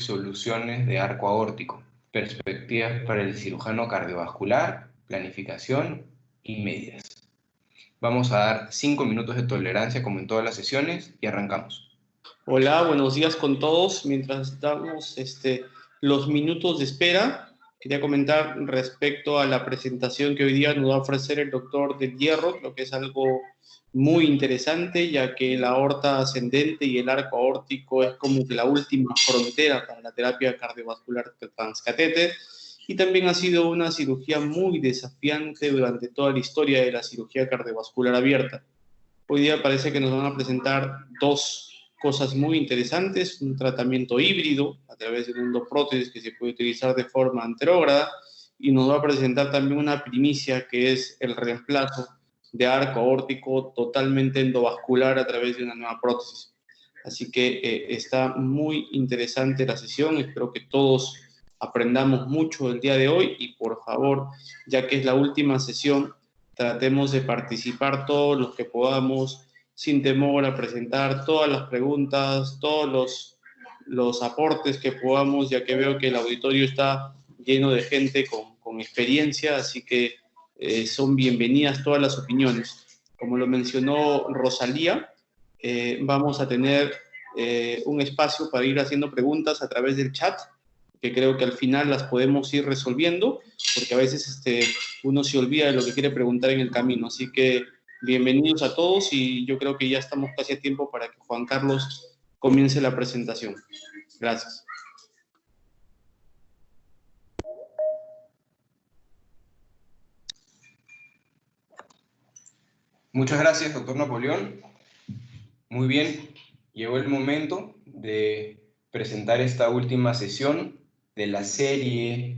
soluciones de arco aórtico, perspectivas para el cirujano cardiovascular, planificación y medidas. Vamos a dar 5 minutos de tolerancia como en todas las sesiones y arrancamos. Hola, buenos días con todos. Mientras damos los minutos de espera, quería comentar respecto a la presentación que hoy día nos va a ofrecer el doctor Del Hierro, lo que es algo muy interesante, ya que la aorta ascendente y el arco aórtico es como que la última frontera para la terapia cardiovascular transcatéter, y también ha sido una cirugía muy desafiante durante toda la historia de la cirugía cardiovascular abierta. Hoy día parece que nos van a presentar dos cosas muy interesantes: un tratamiento híbrido a través de una endoprótesis que se puede utilizar de forma anterógrada, y nos va a presentar también una primicia que es el reemplazo de arco aórtico totalmente endovascular a través de una nueva prótesis. Así que está muy interesante la sesión. Espero que todos aprendamos mucho el día de hoy y, por favor, ya que es la última sesión, tratemos de participar todos los que podamos, sin temor a presentar todas las preguntas, todos los aportes que podamos, ya que veo que el auditorio está lleno de gente con experiencia, así que son bienvenidas todas las opiniones. Como lo mencionó Rosalía, vamos a tener un espacio para ir haciendo preguntas a través del chat, que creo que al final las podemos ir resolviendo, porque a veces uno se olvida de lo que quiere preguntar en el camino. Así que bienvenidos a todos, y yo creo que ya estamos casi a tiempo para que Juan Carlos comience la presentación. Gracias. Muchas gracias, doctor Napoleón. Muy bien, llegó el momento de presentar esta última sesión de la serie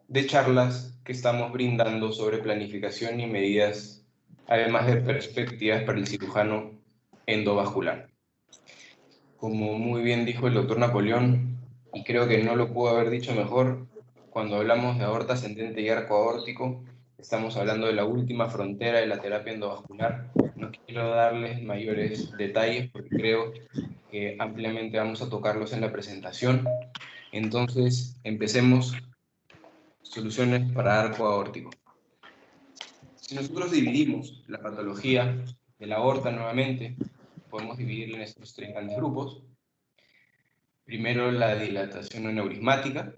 de charlas que estamos brindando sobre planificación y medidas, además de perspectivas para el cirujano endovascular. Como muy bien dijo el doctor Napoleón, y creo que no lo pudo haber dicho mejor, cuando hablamos de aorta ascendente y arco aórtico, estamos hablando de la última frontera de la terapia endovascular. No quiero darles mayores detalles porque creo que ampliamente vamos a tocarlos en la presentación. Entonces, empecemos. Soluciones para arco aórtico. Si nosotros dividimos la patología de la aorta nuevamente, podemos dividirla en estos tres grandes grupos. Primero, la dilatación aneurismática,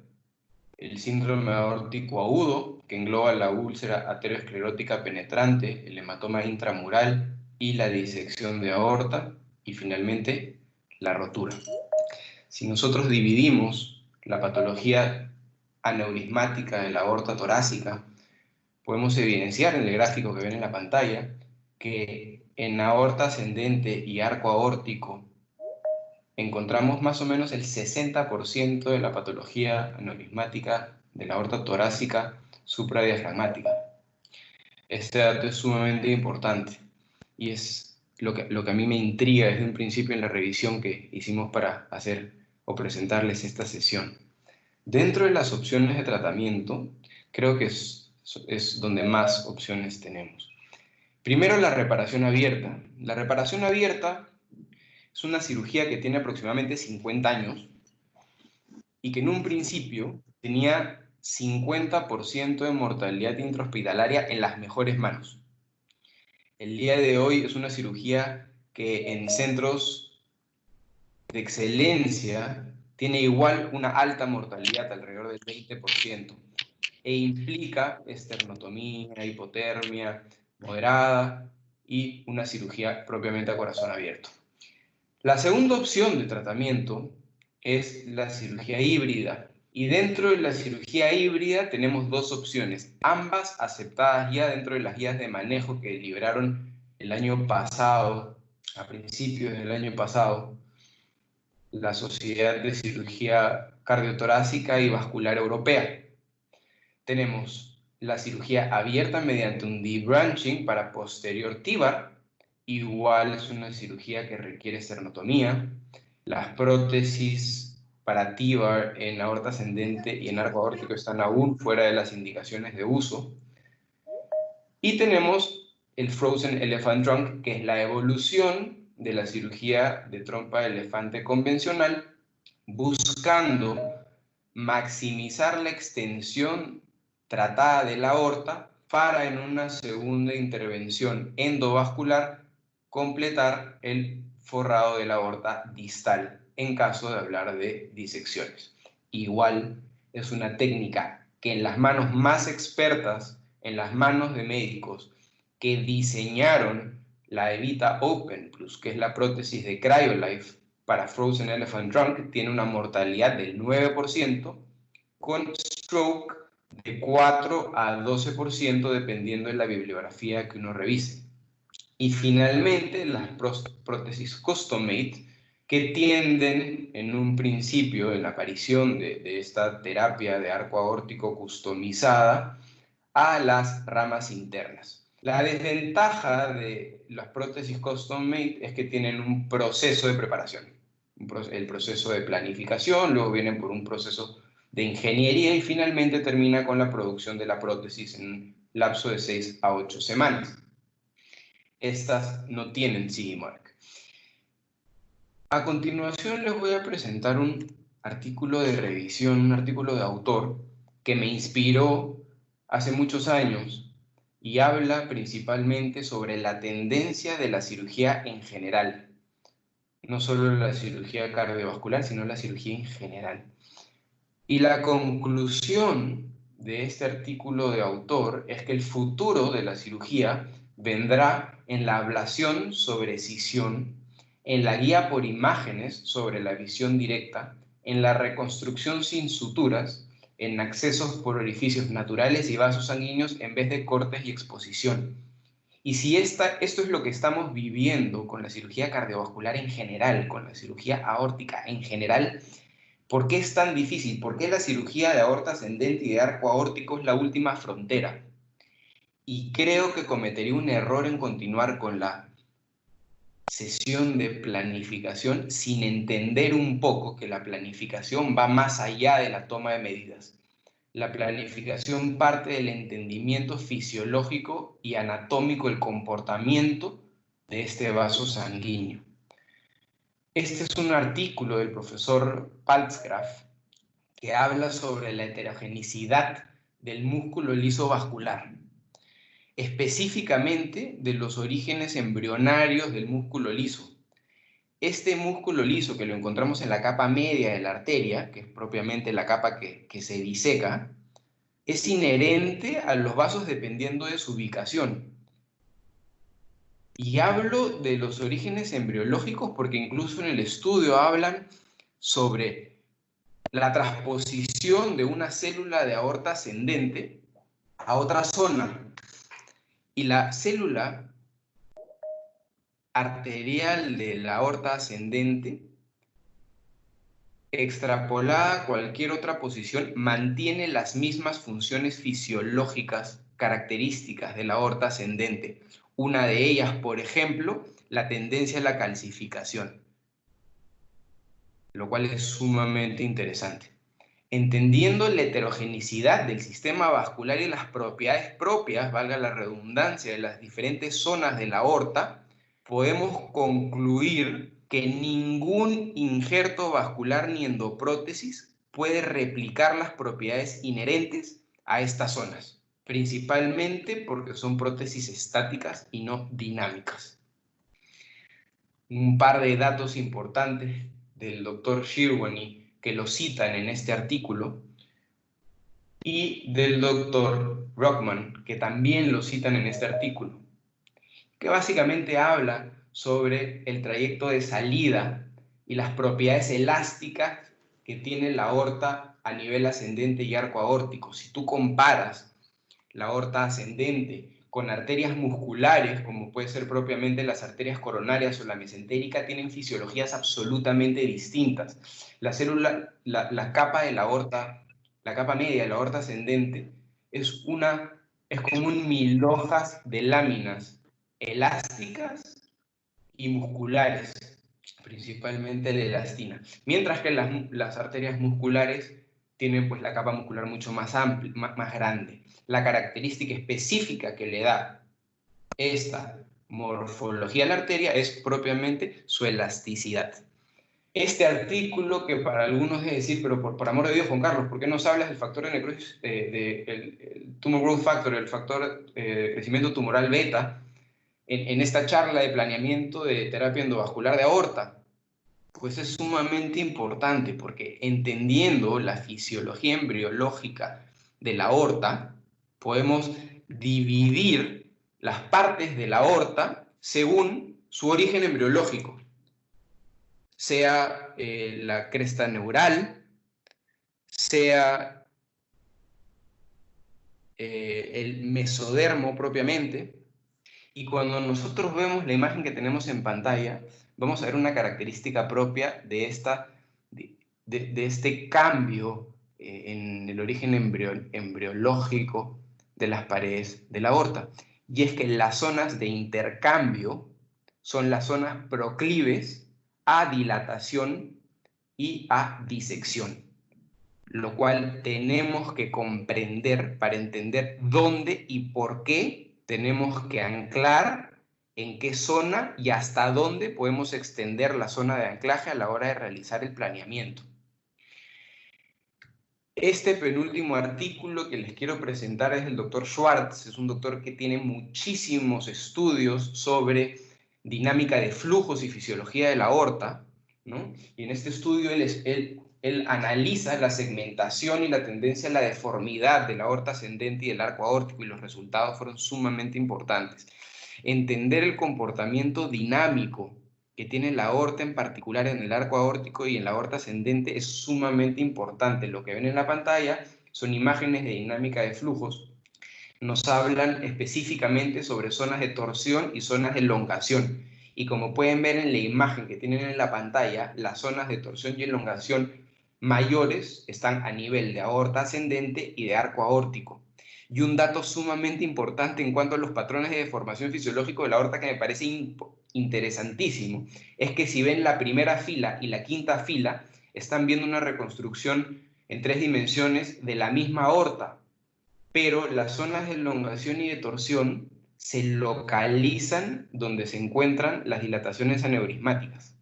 el síndrome aórtico agudo, que engloba la úlcera aterosclerótica penetrante, el hematoma intramural y la disección de aorta, y finalmente, la rotura. Si nosotros dividimos la patología aneurismática de la aorta torácica, podemos evidenciar en el gráfico que ven en la pantalla que en aorta ascendente y arco aórtico encontramos más o menos el 60% de la patología aneurismática de la aorta torácica supradiafragmática. Este dato es sumamente importante y es lo que a mí me intriga desde un principio en la revisión que hicimos para hacer o presentarles esta sesión. Dentro de las opciones de tratamiento, creo que es donde más opciones tenemos. Primero, la reparación abierta. La reparación abierta es una cirugía que tiene aproximadamente 50 años y que en un principio tenía 50% de mortalidad intrahospitalaria en las mejores manos. El día de hoy es una cirugía que en centros de excelencia tiene igual una alta mortalidad, alrededor del 20%, e implica esternotomía, hipotermia moderada y una cirugía propiamente a corazón abierto. La segunda opción de tratamiento es la cirugía híbrida, y dentro de la cirugía híbrida tenemos dos opciones, ambas aceptadas ya dentro de las guías de manejo que liberaron el año pasado, a principios del año pasado, la Sociedad de Cirugía Cardiotorácica y Vascular Europea. Tenemos la cirugía abierta mediante un debranching para posterior tíbar, igual es una cirugía que requiere esternotomía. Las prótesis para tíbar en aorta ascendente y en arco aórtico están aún fuera de las indicaciones de uso. Y tenemos el Frozen Elephant Trunk, que es la evolución de la cirugía de trompa de elefante convencional, buscando maximizar la extensión tratada de la aorta para en una segunda intervención endovascular completar el forrado de la aorta distal en caso de hablar de disecciones. Igual es una técnica que en las manos más expertas, en las manos de médicos que diseñaron la Evita Open Plus, que es la prótesis de CryoLife para Frozen Elephant Trunk, tiene una mortalidad del 9%, con stroke de 4 a 12% dependiendo de la bibliografía que uno revise. Y finalmente las prótesis custom-made, que tienden en un principio, en la aparición de esta terapia de arco aórtico customizada, a las ramas internas. La desventaja de las prótesis custom-made es que tienen un proceso de preparación, el proceso de planificación, luego vienen por un proceso de ingeniería y finalmente termina con la producción de la prótesis en un lapso de 6 a 8 semanas. Estas no tienen CE mark. A continuación les voy a presentar un artículo de revisión, un artículo de autor que me inspiró hace muchos años y habla principalmente sobre la tendencia de la cirugía en general. No solo la cirugía cardiovascular, sino la cirugía en general. Y la conclusión de este artículo de autor es que el futuro de la cirugía vendrá en la ablación sobre escisión, en la guía por imágenes sobre la visión directa, en la reconstrucción sin suturas, en accesos por orificios naturales y vasos sanguíneos en vez de cortes y exposición. Y si esto es lo que estamos viviendo con la cirugía cardiovascular en general, con la cirugía aórtica en general, ¿por qué es tan difícil? ¿Por qué la cirugía de aorta ascendente y de arco aórtico es la última frontera? Y creo que cometería un error en continuar con la sesión de planificación sin entender un poco que la planificación va más allá de la toma de medidas. La planificación parte del entendimiento fisiológico y anatómico del comportamiento de este vaso sanguíneo. Este es un artículo del profesor Paltzgraf que habla sobre la heterogenicidad del músculo liso vascular, específicamente de los orígenes embrionarios del músculo liso. Este músculo liso, que lo encontramos en la capa media de la arteria, que es propiamente la capa que se diseca, es inherente a los vasos dependiendo de su ubicación. Y hablo de los orígenes embriológicos porque incluso en el estudio hablan sobre la transposición de una célula de aorta ascendente a otra zona. Y la célula arterial de la aorta ascendente, extrapolada a cualquier otra posición, mantiene las mismas funciones fisiológicas características de la aorta ascendente. Una de ellas, por ejemplo, la tendencia a la calcificación, lo cual es sumamente interesante. Entendiendo la heterogeneidad del sistema vascular y las propiedades propias, valga la redundancia, de las diferentes zonas de la aorta, podemos concluir que ningún injerto vascular ni endoprótesis puede replicar las propiedades inherentes a estas zonas, principalmente porque son prótesis estáticas y no dinámicas. Un par de datos importantes del doctor Shirwani que lo citan en este artículo, y del doctor Brockman, que también lo citan en este artículo, que básicamente habla sobre el trayecto de salida y las propiedades elásticas que tiene la aorta a nivel ascendente y arco aórtico. Si tú comparas la aorta ascendente con arterias musculares, como puede ser propiamente las arterias coronarias o la mesentérica, tienen fisiologías absolutamente distintas. La capa de la aorta, la capa media de la aorta ascendente, es como un mil hojas de láminas elásticas y musculares, principalmente la elastina, mientras que las arterias musculares tienen pues la capa muscular mucho más amplia, más grande. La característica específica que le da esta morfología a la arteria es propiamente su elasticidad. Este artículo que para algunos es decir, pero por amor de Dios, Juan Carlos, ¿por qué nos hablas del factor de necrosis, el tumor growth factor, el factor de crecimiento tumoral beta, en esta charla de planeamiento de terapia endovascular de aorta? Pues es sumamente importante porque entendiendo la fisiología embriológica de la aorta, podemos dividir las partes de la aorta según su origen embriológico, sea la cresta neural, sea el mesodermo propiamente. Y cuando nosotros vemos la imagen que tenemos en pantalla, vamos a ver una característica propia de, de este cambio en el origen embriológico de las paredes de la aorta. Y es que las zonas de intercambio son las zonas proclives a dilatación y a disección, lo cual tenemos que comprender para entender dónde y por qué tenemos que anclar, en qué zona y hasta dónde podemos extender la zona de anclaje a la hora de realizar el planeamiento. Este penúltimo artículo que les quiero presentar es del doctor Schwartz. Es un doctor que tiene muchísimos estudios sobre dinámica de flujos y fisiología de la aorta, ¿no? Y en este estudio él analiza la segmentación y la tendencia a la deformidad de la aorta ascendente y del arco aórtico, y los resultados fueron sumamente importantes. Entender el comportamiento dinámico que tiene la aorta en particular en el arco aórtico y en la aorta ascendente es sumamente importante. Lo que ven en la pantalla son imágenes de dinámica de flujos. Nos hablan específicamente sobre zonas de torsión y zonas de elongación. Y como pueden ver en la imagen que tienen en la pantalla, las zonas de torsión y elongación mayores están a nivel de aorta ascendente y de arco aórtico. Y un dato sumamente importante en cuanto a los patrones de deformación fisiológico de la aorta que me parece interesantísimo, es que si ven la primera fila y la quinta fila, están viendo una reconstrucción en 3 dimensiones de la misma aorta, pero las zonas de elongación y de torsión se localizan donde se encuentran las dilataciones aneurismáticas.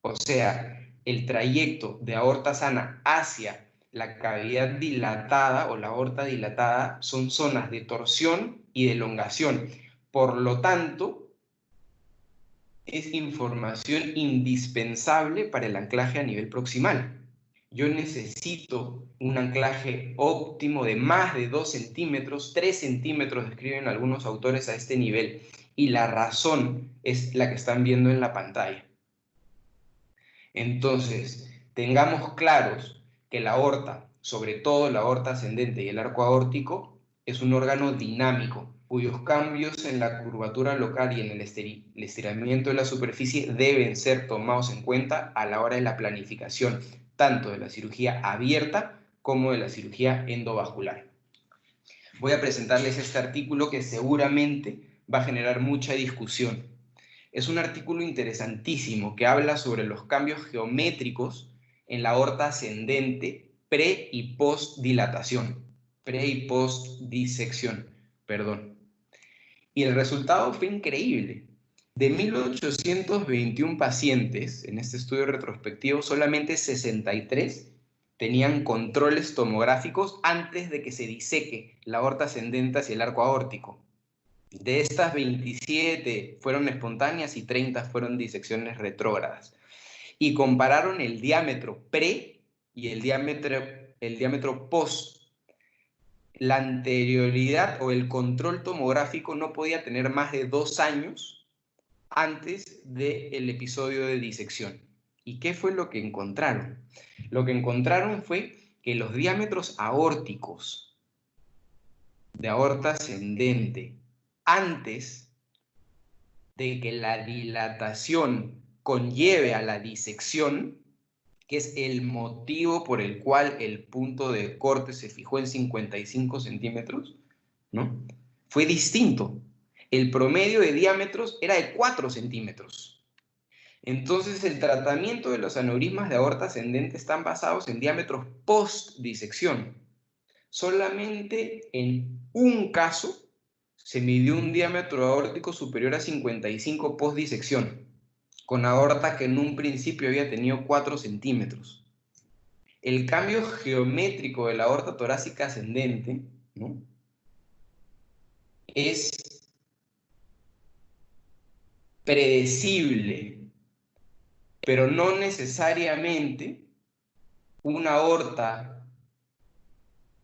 O sea, el trayecto de aorta sana hacia la cavidad dilatada o la aorta dilatada son zonas de torsión y de elongación. Por lo tanto, es información indispensable para el anclaje a nivel proximal. Yo necesito un anclaje óptimo de más de 2 centímetros, 3 centímetros describen algunos autores a este nivel, y la razón es la que están viendo en la pantalla. Entonces, tengamos claros que la aorta, sobre todo la aorta ascendente y el arco aórtico, es un órgano dinámico, cuyos cambios en la curvatura local y en el estiramiento de la superficie deben ser tomados en cuenta a la hora de la planificación, tanto de la cirugía abierta como de la cirugía endovascular. Voy a presentarles este artículo que seguramente va a generar mucha discusión. Es un artículo interesantísimo que habla sobre los cambios geométricos en la aorta ascendente pre y post dilatación, pre y post disección, perdón. Y el resultado fue increíble. De 1821 pacientes en este estudio retrospectivo, solamente 63 tenían controles tomográficos antes de que se diseque la aorta ascendente hacia el arco aórtico. De estas 27 fueron espontáneas y 30 fueron disecciones retrógradas. Y compararon el diámetro pre y el diámetro post. La anterioridad o el control tomográfico no podía tener más de 2 años antes del episodio de disección. ¿Y qué fue lo que encontraron? Lo que encontraron fue que los diámetros aórticos de aorta ascendente antes de que la dilatación conlleve a la disección, que es el motivo por el cual el punto de corte se fijó en 55 centímetros, ¿no? Fue distinto. El promedio de diámetros era de 4 centímetros. Entonces, el tratamiento de los aneurismas de aorta ascendente están basados en diámetros post-disección. Solamente en un caso se midió un diámetro aórtico superior a 55 post-disección, con aorta que en un principio había tenido 4 centímetros. El cambio geométrico de la aorta torácica ascendente, ¿no?, es predecible, pero no necesariamente una aorta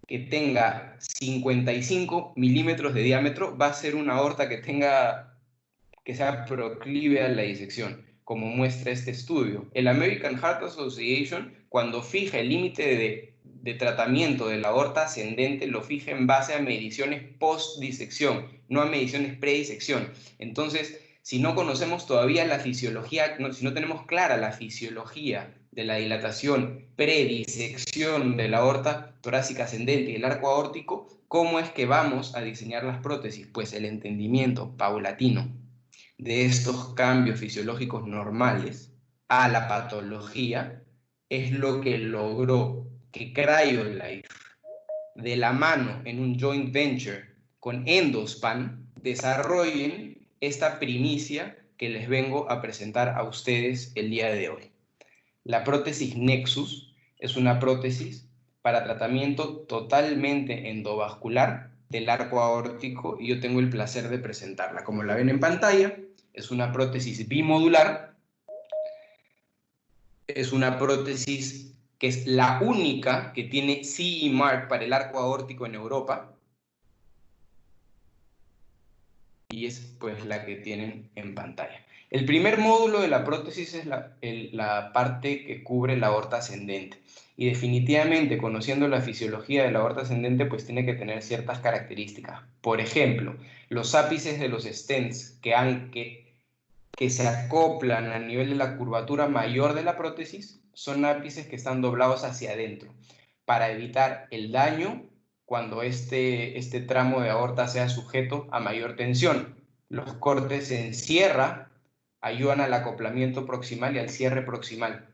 que tenga 55 milímetros de diámetro va a ser una aorta que sea proclive a la disección, como muestra este estudio. El American Heart Association, cuando fija el límite de tratamiento de la aorta ascendente, lo fija en base a mediciones post-disección, no a mediciones pre-disección. Entonces, si no conocemos todavía la fisiología, si no tenemos clara la fisiología de la dilatación predisección de la aorta torácica ascendente y el arco aórtico, ¿cómo es que vamos a diseñar las prótesis? Pues el entendimiento paulatino de estos cambios fisiológicos normales a la patología es lo que logró que Cryolife, de la mano en un joint venture con Endospan, desarrollen esta primicia que les vengo a presentar a ustedes el día de hoy. La prótesis Nexus es una prótesis para tratamiento totalmente endovascular del arco aórtico y yo tengo el placer de presentarla. Como la ven en pantalla, es una prótesis bimodular, es una prótesis que es la única que tiene CE Mark para el arco aórtico en Europa y es pues la que tienen en pantalla. El primer módulo de la prótesis es la parte que cubre la aorta ascendente. Y definitivamente, conociendo la fisiología de la aorta ascendente, pues tiene que tener ciertas características. Por ejemplo, los ápices de los stents que se acoplan a nivel de la curvatura mayor de la prótesis son ápices que están doblados hacia adentro para evitar el daño cuando este tramo de aorta sea sujeto a mayor tensión. Los cortes en sierra ayudan al acoplamiento proximal y al cierre proximal.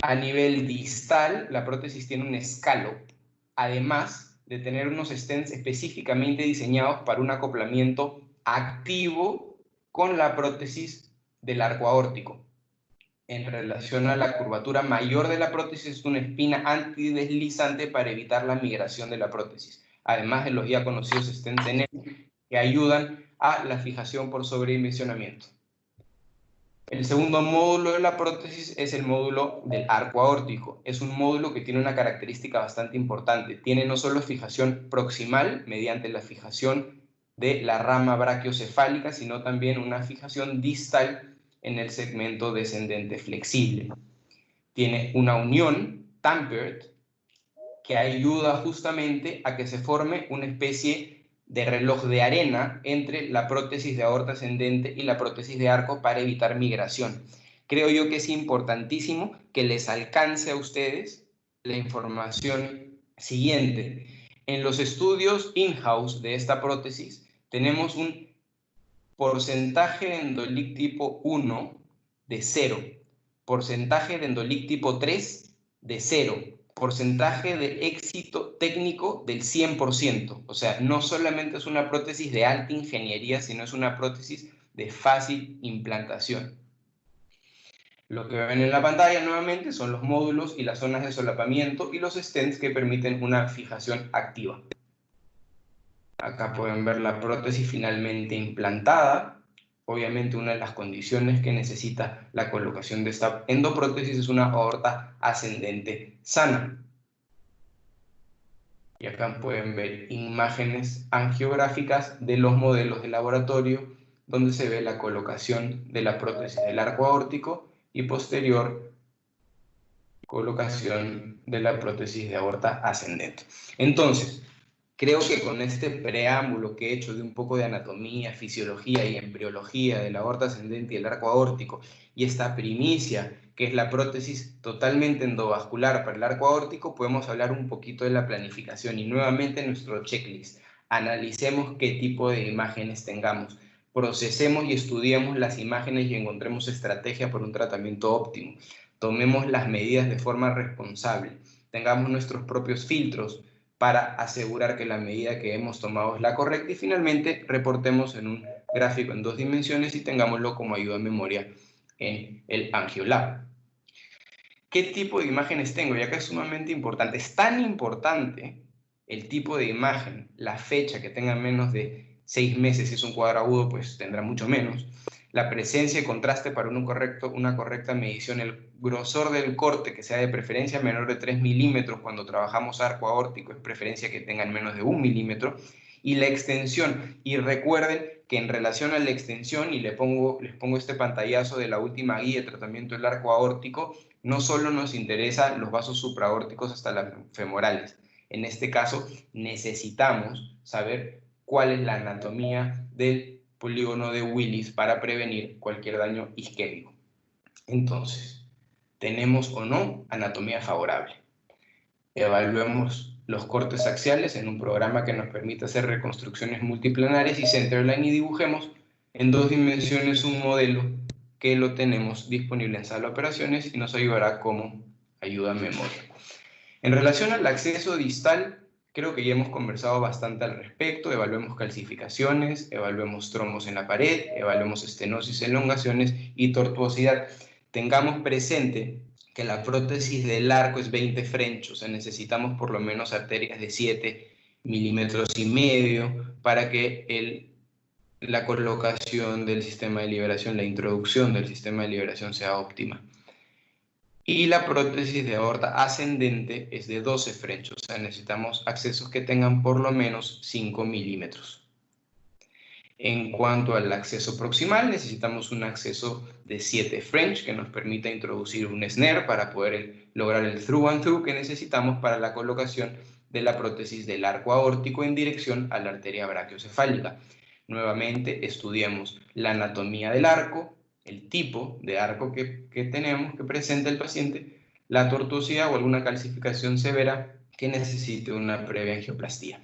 A nivel distal, la prótesis tiene un scallop, además de tener unos stents específicamente diseñados para un acoplamiento activo con la prótesis del arco aórtico. En relación a la curvatura mayor de la prótesis, es una espina antideslizante para evitar la migración de la prótesis, además de los ya conocidos stents en él, que ayudan a la fijación por sobredimensionamiento. El segundo módulo de la prótesis es el módulo del arco aórtico. Es un módulo que tiene una característica bastante importante. Tiene no solo fijación proximal, mediante la fijación de la rama brachiocefálica, sino también una fijación distal en el segmento descendente flexible. Tiene una unión tapered que ayuda justamente a que se forme una especie de reloj de arena entre la prótesis de aorta ascendente y la prótesis de arco para evitar migración. Creo yo que es importantísimo que les alcance a ustedes la información siguiente. En los estudios in-house de esta prótesis tenemos un porcentaje de Endolic tipo 1 de 0, porcentaje de Endolic tipo 3 de 0, porcentaje de éxito técnico del 100%. O sea, no solamente es una prótesis de alta ingeniería, sino es una prótesis de fácil implantación. Lo que ven en la pantalla nuevamente son los módulos y las zonas de solapamiento y los stents que permiten una fijación activa. Acá pueden ver la prótesis finalmente implantada. Obviamente una de las condiciones que necesita la colocación de esta endoprótesis es una aorta ascendente sana. Y acá pueden ver imágenes angiográficas de los modelos de laboratorio donde se ve la colocación de la prótesis del arco aórtico y posterior colocación de la prótesis de aorta ascendente. Entonces, creo que con este preámbulo que he hecho de un poco de anatomía, fisiología y embriología de la aorta ascendente y el arco aórtico y esta primicia que es la prótesis totalmente endovascular para el arco aórtico, podemos hablar un poquito de la planificación y nuevamente nuestro checklist. Analicemos qué tipo de imágenes tengamos, procesemos y estudiemos las imágenes y encontremos estrategia para un tratamiento óptimo. Tomemos las medidas de forma responsable, tengamos nuestros propios filtros para asegurar que la medida que hemos tomado es la correcta y finalmente reportemos en un gráfico en 2 dimensiones y tengámoslo como ayuda a memoria en el Angiolab. ¿Qué tipo de imágenes tengo? Y acá es sumamente importante. Es tan importante el tipo de imagen, la fecha, que tenga menos de 6 meses. Si es un cuadro agudo, pues tendrá mucho menos. La presencia y contraste para una correcta medición. El grosor del corte, que sea de preferencia menor de 3 milímetros. Cuando trabajamos arco aórtico, es preferencia que tengan menos de 1 milímetro. Y la extensión. Y recuerden que en relación a la extensión, y les pongo este pantallazo de la última guía de tratamiento del arco aórtico, no solo nos interesan los vasos supraórticos hasta las femorales. En este caso, necesitamos saber cuál es la anatomía del polígono de Willis para prevenir cualquier daño isquémico. Entonces, ¿tenemos o no anatomía favorable? Evaluemos los cortes axiales en un programa que nos permita hacer reconstrucciones multiplanares y centerline, y dibujemos en 2 dimensiones un modelo que lo tenemos disponible en sala de operaciones y nos ayudará como ayuda a memoria. En relación al acceso distal, creo que ya hemos conversado bastante al respecto. Evaluemos calcificaciones, evaluemos trombos en la pared, evaluemos estenosis, elongaciones y tortuosidad. Tengamos presente que la prótesis del arco es 20 French, o sea, necesitamos por lo menos arterias de 7,5 milímetros para que la colocación del sistema de liberación, la introducción del sistema de liberación sea óptima. Y la prótesis de aorta ascendente es de 12 French, o sea, necesitamos accesos que tengan por lo menos 5 milímetros. En cuanto al acceso proximal, necesitamos un acceso de 7 French que nos permita introducir un snare para poder lograr el through and through que necesitamos para la colocación de la prótesis del arco aórtico en dirección a la arteria brachiocefálica. Nuevamente, estudiemos la anatomía del arco, el tipo de arco que tenemos, que presenta el paciente, la tortuosidad o alguna calcificación severa que necesite una previa angioplastía.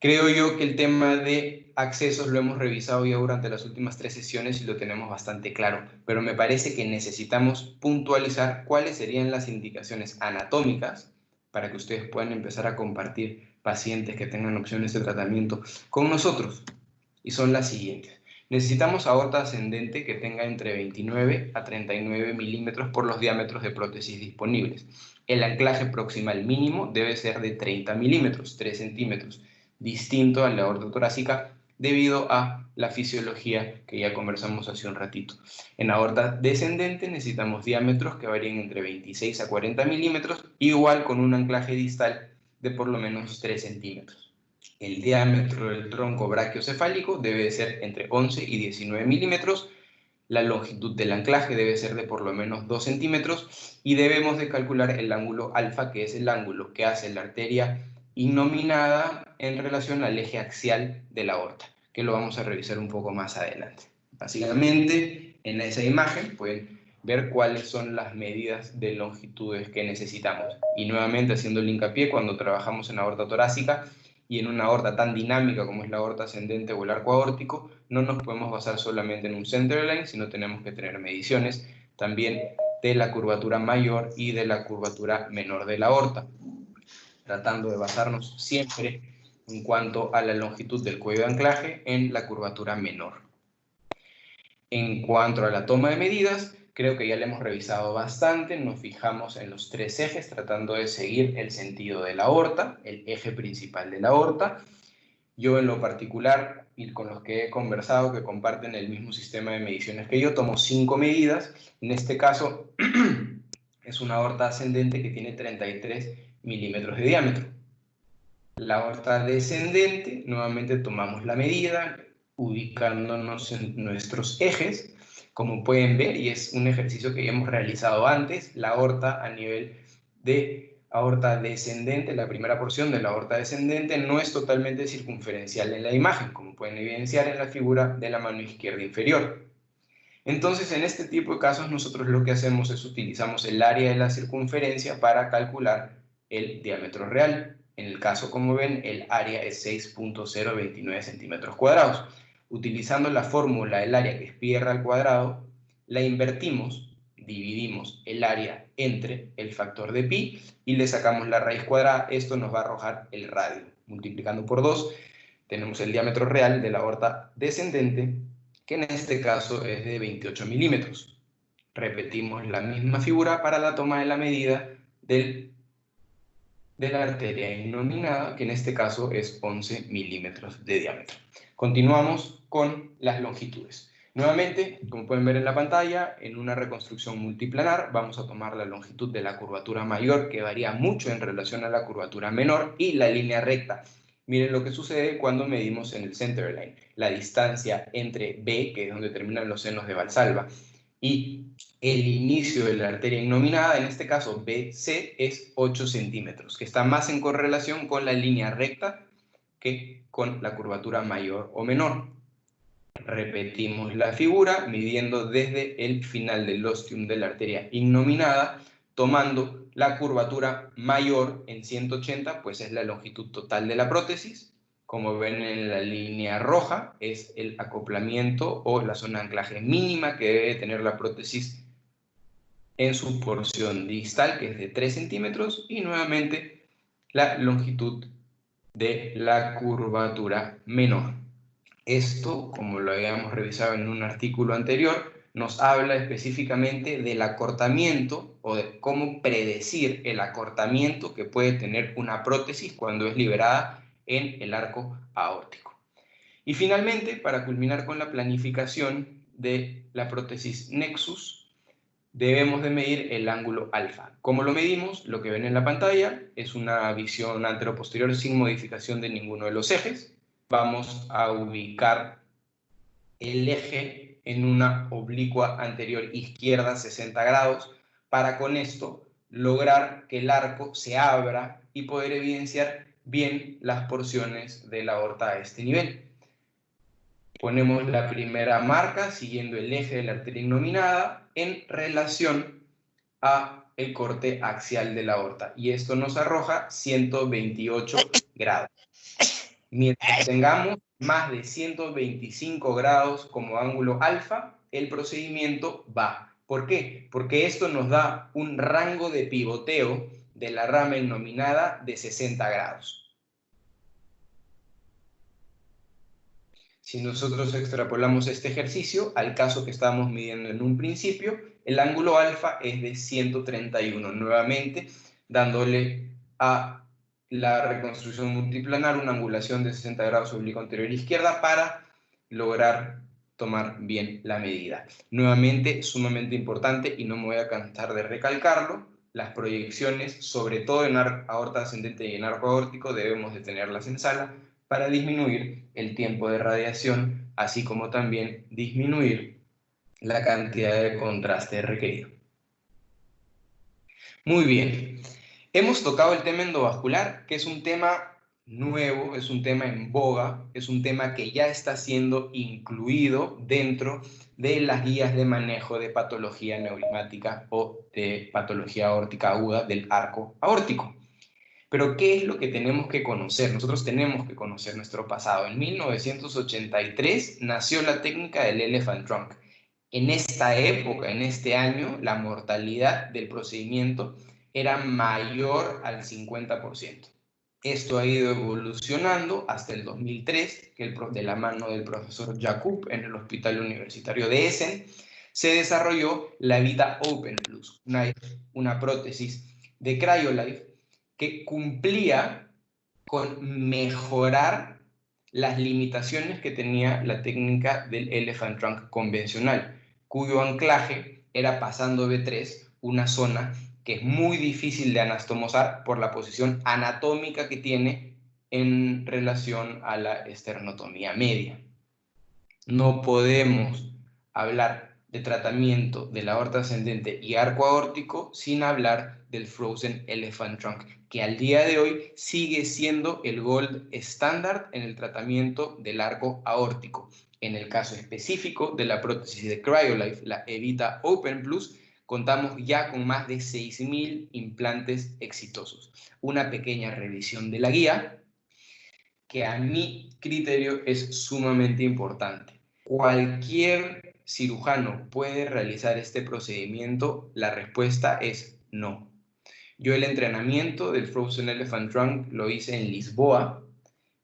Creo yo que el tema de accesos lo hemos revisado ya durante las últimas 3 sesiones y lo tenemos bastante claro, pero me parece que necesitamos puntualizar cuáles serían las indicaciones anatómicas para que ustedes puedan empezar a compartir pacientes que tengan opciones de tratamiento con nosotros. Y son las siguientes. Necesitamos aorta ascendente que tenga entre 29 a 39 milímetros por los diámetros de prótesis disponibles. El anclaje proximal mínimo debe ser de 30 milímetros, 3 centímetros, distinto a la aorta torácica debido a la fisiología que ya conversamos hace un ratito. En aorta descendente necesitamos diámetros que varíen entre 26 a 40 milímetros, igual con un anclaje distal de por lo menos 3 centímetros. El diámetro del tronco brachiocefálico debe ser entre 11 y 19 milímetros. La longitud del anclaje debe ser de por lo menos 2 centímetros y debemos de calcular el ángulo alfa, que es el ángulo que hace la arteria innominada en relación al eje axial de la aorta, que lo vamos a revisar un poco más adelante. Básicamente, en esa imagen pueden ver cuáles son las medidas de longitudes que necesitamos. Y nuevamente haciendo el hincapié, cuando trabajamos en aorta torácica y en una aorta tan dinámica como es la aorta ascendente o el arco aórtico, no nos podemos basar solamente en un centerline, sino tenemos que tener mediciones también de la curvatura mayor y de la curvatura menor de la aorta, tratando de basarnos siempre en cuanto a la longitud del cuello de anclaje en la curvatura menor. En cuanto a la toma de medidas, creo que ya la hemos revisado bastante. Nos fijamos en los 3 ejes, tratando de seguir el sentido de la aorta, el eje principal de la aorta. Yo en lo particular, y con los que he conversado, que comparten el mismo sistema de mediciones que yo, tomo 5 medidas. En este caso, es una aorta ascendente que tiene 33 milímetros de diámetro. La aorta descendente, nuevamente tomamos la medida, ubicándonos en nuestros ejes, como pueden ver, y es un ejercicio que ya hemos realizado antes. La aorta a nivel de aorta descendente, la primera porción de la aorta descendente, no es totalmente circunferencial en la imagen, como pueden evidenciar en la figura de la mano izquierda inferior. Entonces, en este tipo de casos, nosotros lo que hacemos es utilizamos el área de la circunferencia para calcular el diámetro real. En el caso, como ven, el área es 6.029 centímetros cuadrados. Utilizando la fórmula del área, que es pi r al cuadrado, la invertimos, dividimos el área entre el factor de pi y le sacamos la raíz cuadrada. Esto nos va a arrojar el radio. Multiplicando por 2, tenemos el diámetro real de la aorta descendente, que en este caso es de 28 milímetros. Repetimos la misma figura para la toma de la medida de la arteria innominada, que en este caso es 11 milímetros de diámetro. Continuamos con las longitudes. Nuevamente, como pueden ver en la pantalla, en una reconstrucción multiplanar vamos a tomar la longitud de la curvatura mayor, que varía mucho en relación a la curvatura menor, y la línea recta. Miren lo que sucede cuando medimos en el centerline. La distancia entre B, que es donde terminan los senos de Valsalva, y el inicio de la arteria innominada, en este caso BC, es 8 centímetros, que está más en correlación con la línea recta que con la curvatura mayor o menor. Repetimos la figura, midiendo desde el final del ostium de la arteria innominada, tomando la curvatura mayor en 180, pues es la longitud total de la prótesis. Como ven en la línea roja, es el acoplamiento o la zona de anclaje mínima que debe tener la prótesis en su porción distal, que es de 3 centímetros, y nuevamente la longitud de la curvatura menor. Esto, como lo habíamos revisado en un artículo anterior, nos habla específicamente del acortamiento o de cómo predecir el acortamiento que puede tener una prótesis cuando es liberada en el arco aórtico. Y finalmente, para culminar con la planificación de la prótesis Nexus, debemos de medir el ángulo alfa. ¿Cómo lo medimos? Lo que ven en la pantalla es una visión anteroposterior sin modificación de ninguno de los ejes. Vamos a ubicar el eje en una oblicua anterior izquierda 60 grados para con esto lograr que el arco se abra y poder evidenciar bien las porciones de la aorta a este nivel. Ponemos la primera marca siguiendo el eje de la arteria innominada en relación a el corte axial de la aorta, y esto nos arroja 128 grados. Mientras tengamos más de 125 grados como ángulo alfa, el procedimiento va. ¿Por qué? Porque esto nos da un rango de pivoteo de la rama innominada de 60 grados. Si nosotros extrapolamos este ejercicio al caso que estábamos midiendo en un principio, el ángulo alfa es de 131, nuevamente dándole a la reconstrucción multiplanar una angulación de 60 grados oblicuo anterior izquierda para lograr tomar bien la medida. Nuevamente, sumamente importante, y no me voy a cansar de recalcarlo, las proyecciones, sobre todo en aorta ascendente y en arco aórtico, debemos de tenerlas en sala para disminuir el tiempo de radiación, así como también disminuir la cantidad de contraste requerido. Muy bien, hemos tocado el tema endovascular, que es un tema nuevo, es un tema en boga, es un tema que ya está siendo incluido dentro de las guías de manejo de patología neumática o de patología aórtica aguda del arco aórtico. Pero ¿qué es lo que tenemos que conocer? Nosotros tenemos que conocer nuestro pasado. En 1983 nació la técnica del elephant trunk. En esta época, en este año, la mortalidad del procedimiento era mayor al 50%. Esto ha ido evolucionando hasta el 2003, que de la mano del profesor Jacob en el Hospital Universitario de Essen, se desarrolló la Evita Open Plus, una prótesis de CryoLife que cumplía con mejorar las limitaciones que tenía la técnica del elephant trunk convencional, cuyo anclaje era pasando B3, una zona que es muy difícil de anastomosar por la posición anatómica que tiene en relación a la esternotomía media. No podemos hablar de tratamiento de la aorta ascendente y arco aórtico sin hablar del Frozen Elephant Trunk, que al día de hoy sigue siendo el gold estándar en el tratamiento del arco aórtico. En el caso específico de la prótesis de CryoLife, la Evita Open Plus, contamos ya con más de 6.000 implantes exitosos. Una pequeña revisión de la guía, que a mi criterio es sumamente importante. ¿Cualquier cirujano puede realizar este procedimiento? La respuesta es no. Yo el entrenamiento del Frozen Elephant Trunk lo hice en Lisboa,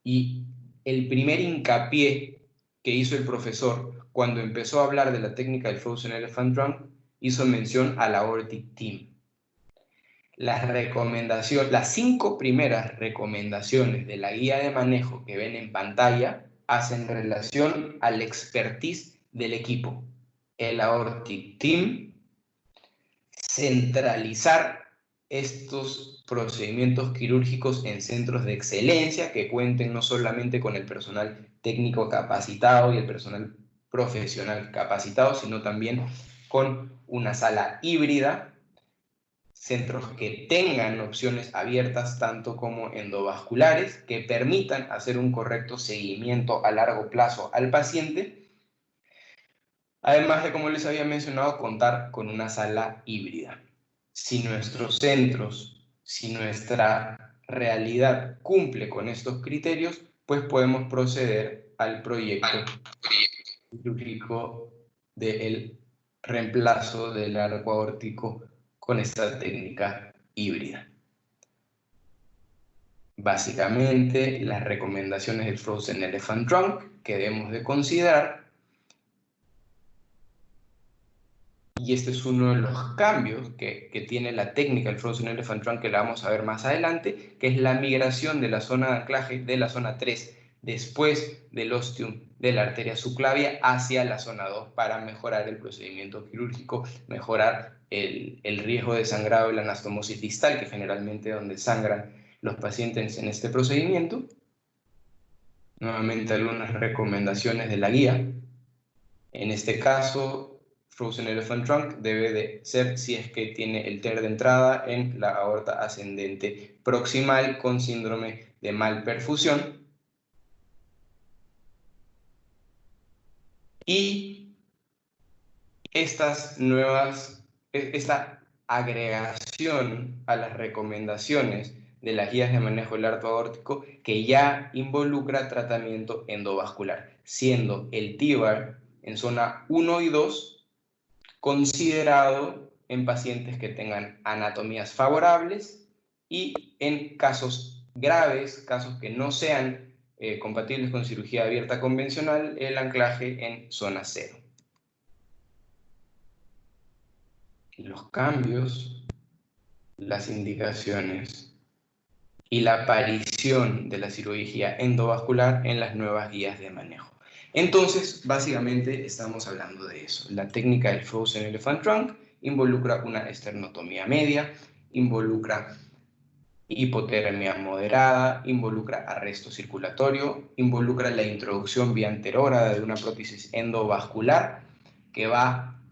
y el primer hincapié que hizo el profesor cuando empezó a hablar de la técnica del Frozen Elephant Trunk hizo mención al Aortic Team. Las 5 primeras recomendaciones de la guía de manejo que ven en pantalla hacen relación al expertise del equipo. El Aortic Team, centralizar estos procedimientos quirúrgicos en centros de excelencia que cuenten no solamente con el personal técnico capacitado y el personal profesional capacitado, sino también con una sala híbrida, centros que tengan opciones abiertas tanto como endovasculares, que permitan hacer un correcto seguimiento a largo plazo al paciente, además de, como les había mencionado, contar con una sala híbrida. Si nuestros centros, si nuestra realidad cumple con estos criterios, pues podemos proceder al proyecto quirúrgico del reemplazo del arco aórtico con esta técnica híbrida. Básicamente, las recomendaciones del Frozen Elephant Trunk que debemos de considerar, y este es uno de los cambios que tiene la técnica del Frozen Elephant Trunk, que la vamos a ver más adelante, que es la migración de la zona de anclaje de la zona 3 después del ostium de la arteria subclavia hacia la zona 2 para mejorar el procedimiento quirúrgico, mejorar el riesgo de sangrado y la anastomosis distal, que generalmente es donde sangran los pacientes en este procedimiento. Nuevamente algunas recomendaciones de la guía. En este caso, Frozen Elephant Trunk debe de ser si es que tiene el TER de entrada en la aorta ascendente proximal con síndrome de malperfusión. Y esta agregación a las recomendaciones de las guías de manejo del arco aórtico que ya involucra tratamiento endovascular, siendo el TIVAR en zona 1 y 2 considerado en pacientes que tengan anatomías favorables y en casos graves, casos que no sean compatibles con cirugía abierta convencional, el anclaje en zona 0. Los cambios, las indicaciones y la aparición de la cirugía endovascular en las nuevas guías de manejo. Entonces, básicamente estamos hablando de eso. La técnica del Frozen Elephant Trunk involucra una esternotomía media, involucra hipotermia moderada, involucra arresto circulatorio, involucra la introducción vía anterógrada de una prótesis endovascular que va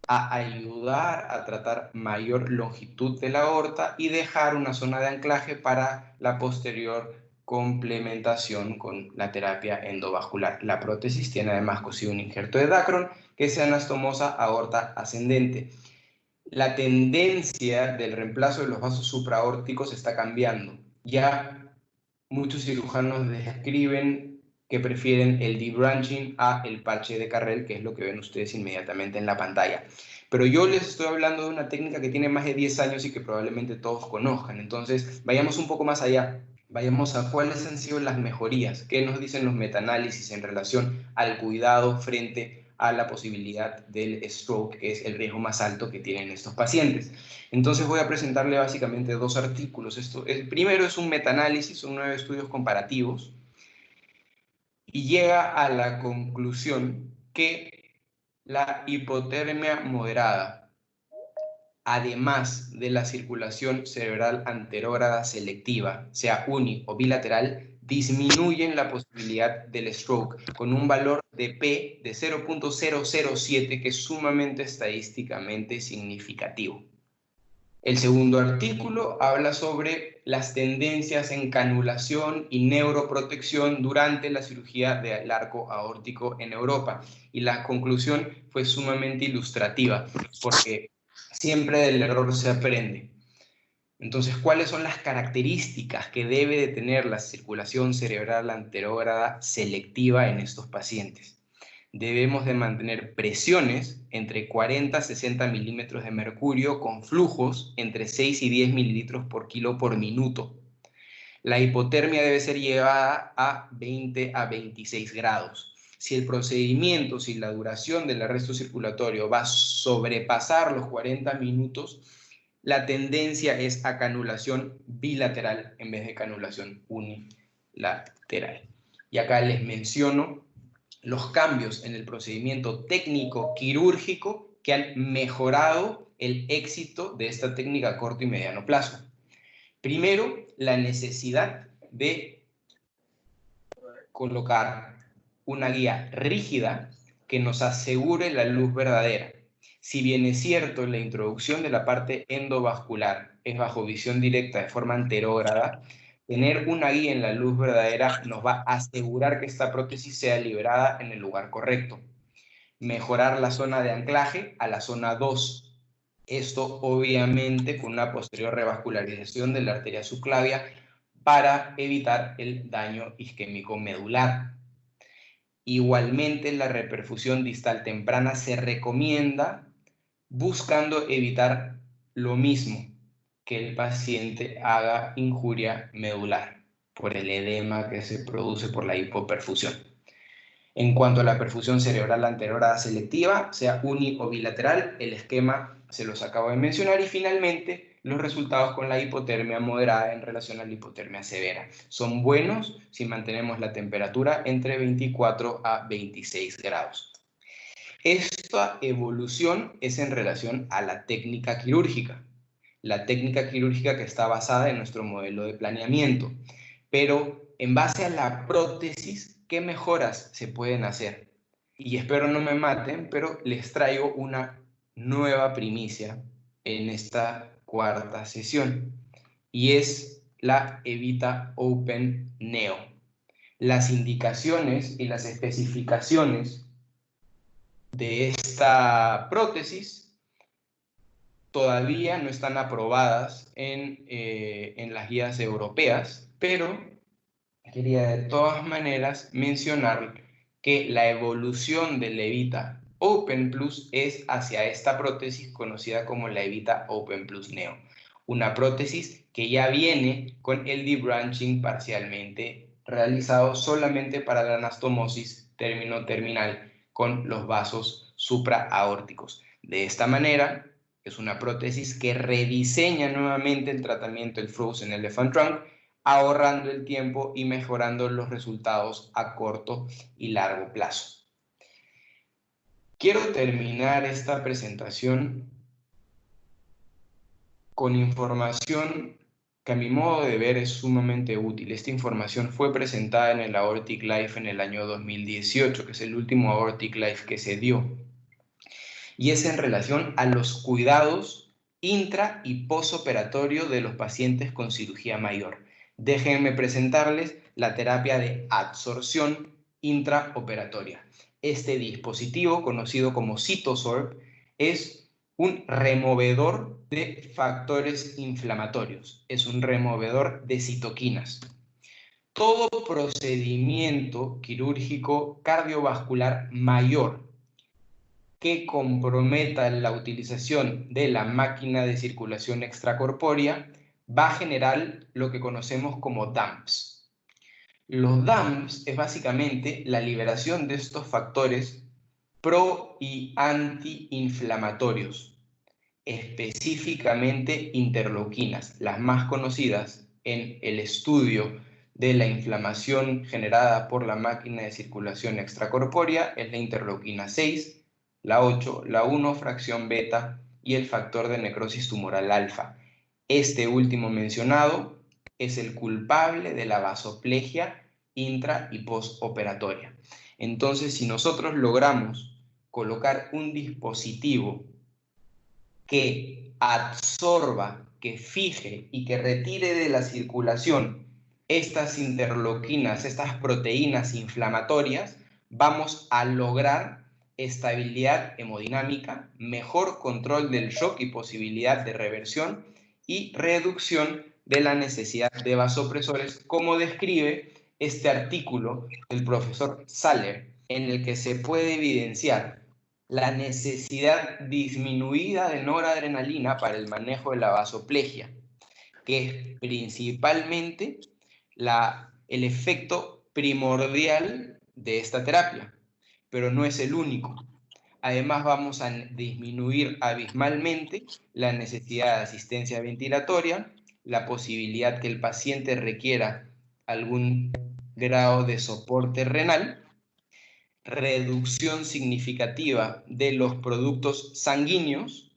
a ayudar a tratar mayor longitud de la aorta y dejar una zona de anclaje para la posterior complementación con la terapia endovascular. La prótesis tiene además cosido un injerto de Dacron que se anastomosa aorta ascendente. La tendencia del reemplazo de los vasos supraórticos está cambiando. Ya muchos cirujanos describen que prefieren el debranching a el parche de Carrel, que es lo que ven ustedes inmediatamente en la pantalla. Pero yo les estoy hablando de una técnica que tiene más de 10 años y que probablemente todos conozcan. Entonces, vayamos un poco más allá. Vayamos a cuáles han sido las mejorías, qué nos dicen los metaanálisis en relación al cuidado frente a la posibilidad del stroke, que es el riesgo más alto que tienen estos pacientes. Entonces voy a presentarle básicamente 2 artículos. El primero es un metaanálisis, son 9 estudios comparativos, y llega a la conclusión que la hipotermia moderada, además de la circulación cerebral anterógrada selectiva, sea uni o bilateral, disminuyen la posibilidad del stroke con un valor de P de 0.007, que es sumamente estadísticamente significativo. El segundo artículo habla sobre las tendencias en canulación y neuroprotección durante la cirugía del arco aórtico en Europa. Y la conclusión fue sumamente ilustrativa, porque siempre del error se aprende. Entonces, ¿cuáles son las características que debe de tener la circulación cerebral anterógrada selectiva en estos pacientes? Debemos de mantener presiones entre 40 a 60 milímetros de mercurio con flujos entre 6 y 10 mililitros por kilo por minuto. La hipotermia debe ser llevada a 20 a 26 grados. si el procedimiento, si la duración del arresto circulatorio va a sobrepasar los 40 minutos, la tendencia es a canulación bilateral en vez de canulación unilateral. Y acá les menciono los cambios en el procedimiento técnico quirúrgico que han mejorado el éxito de esta técnica a corto y mediano plazo. Primero, la necesidad de colocar una guía rígida que nos asegure la luz verdadera. Si bien es cierto, la introducción de la parte endovascular es bajo visión directa de forma anterógrada, tener una guía en la luz verdadera nos va a asegurar que esta prótesis sea liberada en el lugar correcto. Mejorar la zona de anclaje a la zona 2. Esto obviamente con una posterior revascularización de la arteria subclavia para evitar el daño isquémico medular. Igualmente, la reperfusión distal temprana se recomienda buscando evitar lo mismo, que el paciente haga injuria medular por el edema que se produce por la hipoperfusión. En cuanto a la perfusión cerebral anterógrada selectiva, sea uni o bilateral, el esquema se los acabo de mencionar. Y finalmente, los resultados con la hipotermia moderada en relación a la hipotermia severa. Son buenos si mantenemos la temperatura entre 24 a 26 grados. Esta evolución es en relación a la técnica quirúrgica. La técnica quirúrgica que está basada en nuestro modelo de planeamiento. Pero en base a la prótesis, ¿qué mejoras se pueden hacer? Y espero no me maten, pero les traigo una nueva primicia en esta cuarta sesión. Y es la Evita Open Neo. Las indicaciones y las especificaciones de esta prótesis todavía no están aprobadas en las guías europeas, pero quería de todas maneras mencionar que la evolución de la Evita Open Plus es hacia esta prótesis conocida como la Evita Open Plus Neo, una prótesis que ya viene con el debranching parcialmente realizado solamente para la anastomosis término-terminal con los vasos supraaórticos. De esta manera, es una prótesis que rediseña nuevamente el tratamiento del Frozen Elephant Trunk, ahorrando el tiempo y mejorando los resultados a corto y largo plazo. Quiero terminar esta presentación con información que a mi modo de ver es sumamente útil. Esta información fue presentada en el Aortic Life en el año 2018, que es el último Aortic Life que se dio. Y es en relación a los cuidados intra y posoperatorio de los pacientes con cirugía mayor. Déjenme presentarles la terapia de adsorción intraoperatoria. Este dispositivo, conocido como CytoSorb, es un removedor de factores inflamatorios. Es un removedor de citoquinas. Todo procedimiento quirúrgico cardiovascular mayor que comprometa la utilización de la máquina de circulación extracorpórea va a generar lo que conocemos como DAMPs. Los DAMPs es básicamente la liberación de estos factores pro y antiinflamatorios, específicamente interleuquinas, las más conocidas en el estudio de la inflamación generada por la máquina de circulación extracorpórea es la interleuquina 6, la 8, la 1 fracción beta y el factor de necrosis tumoral alfa. Este último mencionado es el culpable de la vasoplegia intra y postoperatoria. Entonces, si nosotros logramos colocar un dispositivo que absorba, que fije y que retire de la circulación estas interleuquinas, estas proteínas inflamatorias, vamos a lograr estabilidad hemodinámica, mejor control del shock y posibilidad de reversión y reducción de la necesidad de vasopresores, como describe este artículo del profesor Saller, en el que se puede evidenciar la necesidad disminuida de noradrenalina para el manejo de la vasoplegia, que es principalmente el efecto primordial de esta terapia. pero no es el único. Además, vamos a disminuir abismalmente la necesidad de asistencia ventilatoria, la posibilidad que el paciente requiera algún grado de soporte renal, reducción significativa de los productos sanguíneos.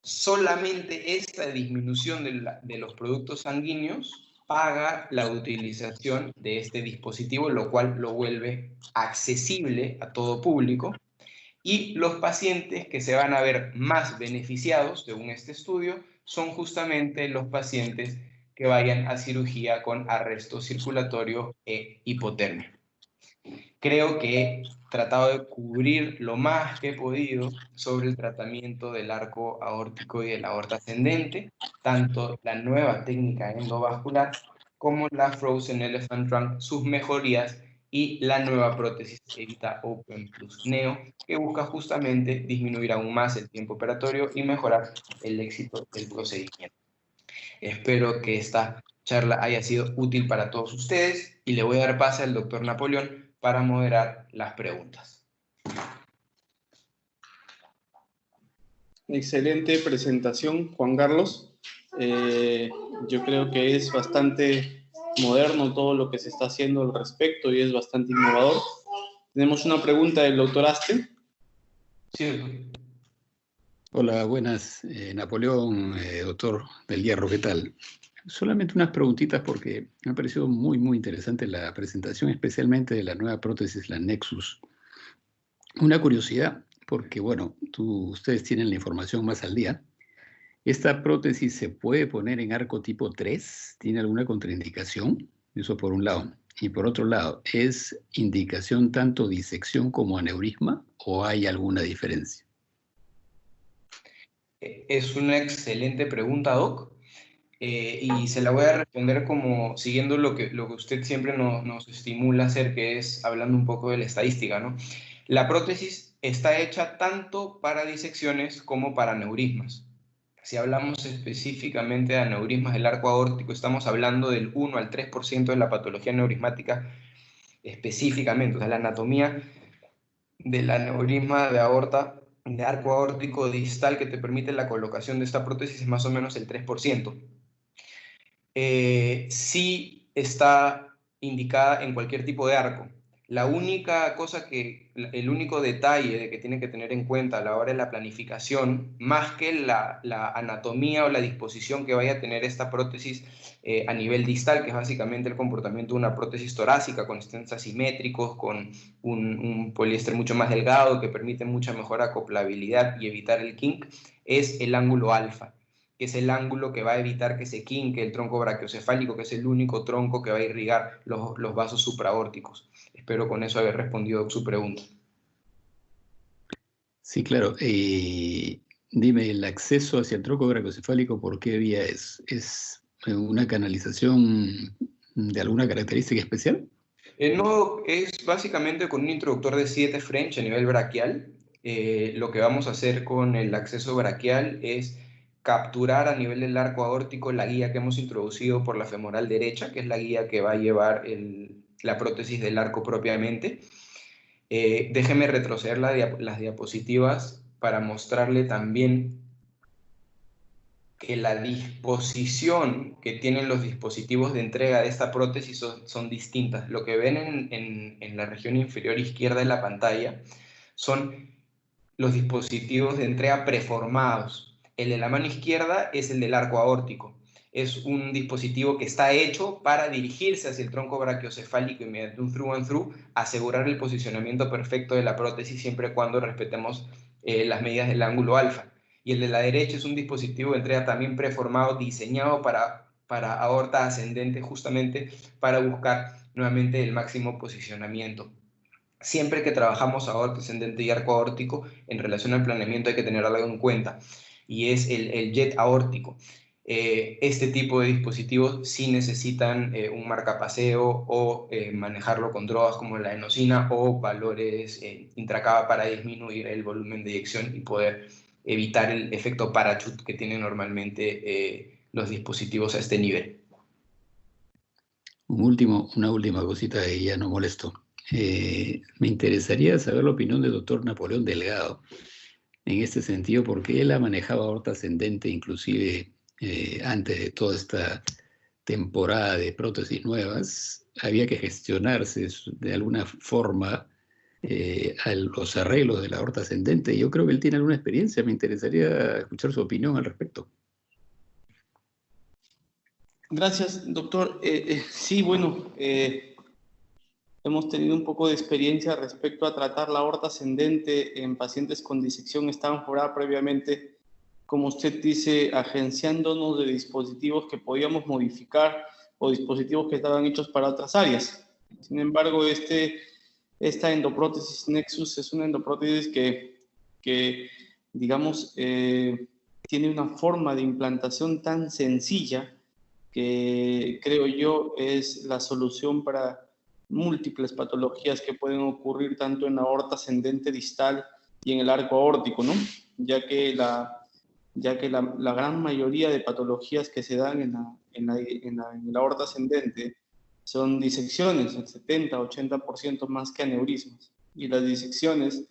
Solamente esta disminución de los productos sanguíneos paga la utilización de este dispositivo, lo cual lo vuelve accesible a todo público. Y los pacientes que se van a ver más beneficiados, según este estudio, son justamente los pacientes que vayan a cirugía con arresto circulatorio e hipotermia. Creo que he tratado de cubrir lo más que he podido sobre el tratamiento del arco aórtico y de la aorta ascendente, tanto la nueva técnica endovascular como la Frozen Elephant Trunk, sus mejorías, y la nueva prótesis Evita Open Plus Neo, que busca justamente disminuir aún más el tiempo operatorio y mejorar el éxito del procedimiento. Espero que esta charla haya sido útil para todos ustedes y le voy a dar pase al doctor Napoleón para moderar las preguntas. Excelente presentación, Juan Carlos. Yo creo que es bastante moderno todo lo que se está haciendo al respecto y es bastante innovador. Tenemos una pregunta del doctor Aste. Sí. Hola, buenas, Napoleón, doctor del Hierro, ¿qué tal? Solamente unas preguntitas porque me ha parecido muy, muy interesante la presentación, especialmente de la nueva prótesis, la Nexus. Una curiosidad, porque bueno, ustedes tienen la información más al día. ¿Esta prótesis se puede poner en arco tipo 3? ¿Tiene alguna contraindicación? Eso por un lado. Y por otro lado, ¿es indicación tanto disección como aneurisma o hay alguna diferencia? Es una excelente pregunta, Doc. Y se la voy a responder como siguiendo lo que usted siempre nos estimula a hacer, que es hablando un poco de la estadística, ¿no? La prótesis está hecha tanto para disecciones como para aneurismas. Si hablamos específicamente de aneurismas del arco aórtico, estamos hablando del 1 al 3% de la patología aneurismática específicamente. O sea, la anatomía del aneurisma de aorta, de arco aórtico distal que te permite la colocación de esta prótesis es más o menos el 3%. Sí está indicada en cualquier tipo de arco. La única cosa el único detalle de que tiene que tener en cuenta a la hora de la planificación, más que la anatomía o la disposición que vaya a tener esta prótesis a nivel distal, que es básicamente el comportamiento de una prótesis torácica con stents asimétricos, con un poliéster mucho más delgado que permite mucha mejor acoplabilidad y evitar el kink, es el ángulo alfa, que es el ángulo que va a evitar que se quinque el tronco brachiocefálico, que es el único tronco que va a irrigar los vasos supraórticos. Espero con eso haber respondido su pregunta. Sí, claro. Dime, ¿el acceso hacia el tronco brachiocefálico por qué vía es? ¿Es una canalización de alguna característica especial? No, es básicamente con un introductor de 7 French a nivel braquial. Lo que vamos a hacer con el acceso braquial es capturar a nivel del arco aórtico la guía que hemos introducido por la femoral derecha, que es la guía que va a llevar la prótesis del arco propiamente. Déjeme retroceder las diapositivas para mostrarle también que la disposición que tienen los dispositivos de entrega de esta prótesis son distintas. Lo que ven en la región inferior izquierda de la pantalla son los dispositivos de entrega preformados. El de la mano izquierda es el del arco aórtico. Es un dispositivo que está hecho para dirigirse hacia el tronco brachiocefálico y mediante un through and through asegurar el posicionamiento perfecto de la prótesis siempre y cuando respetemos las medidas del ángulo alfa. Y el de la derecha es un dispositivo de entrega también preformado, diseñado para aorta ascendente, justamente para buscar nuevamente el máximo posicionamiento. Siempre que trabajamos aorta ascendente y arco aórtico, en relación al planeamiento hay que tener algo en cuenta, y es el jet aórtico. Este tipo de dispositivos sí necesitan un marcapaseo o manejarlo con drogas como la enosina o valores intracava para disminuir el volumen de eyección y poder evitar el efecto parachute que tienen normalmente los dispositivos a este nivel. Una última cosita y ya no molesto. Me interesaría saber la opinión del doctor Napoleón Delgado en este sentido, porque él ha manejado aorta ascendente inclusive antes de toda esta temporada de prótesis nuevas. Había que gestionarse de alguna forma a los arreglos de la aorta ascendente. Yo creo que él tiene alguna experiencia. Me interesaría escuchar su opinión al respecto. Gracias, doctor. Sí, bueno, hemos tenido un poco de experiencia respecto a tratar la aorta ascendente en pacientes con disección Stanford previamente, como usted dice, agenciándonos de dispositivos que podíamos modificar o dispositivos que estaban hechos para otras áreas. Sin embargo, esta endoprótesis Nexus es una endoprótesis que digamos, tiene una forma de implantación tan sencilla que creo yo es la solución para múltiples patologías que pueden ocurrir tanto en la aorta ascendente distal y en el arco aórtico, ¿no? Ya que la gran mayoría de patologías que se dan en la aorta ascendente son disecciones, el 70-80% más que aneurismas. Y las disecciones,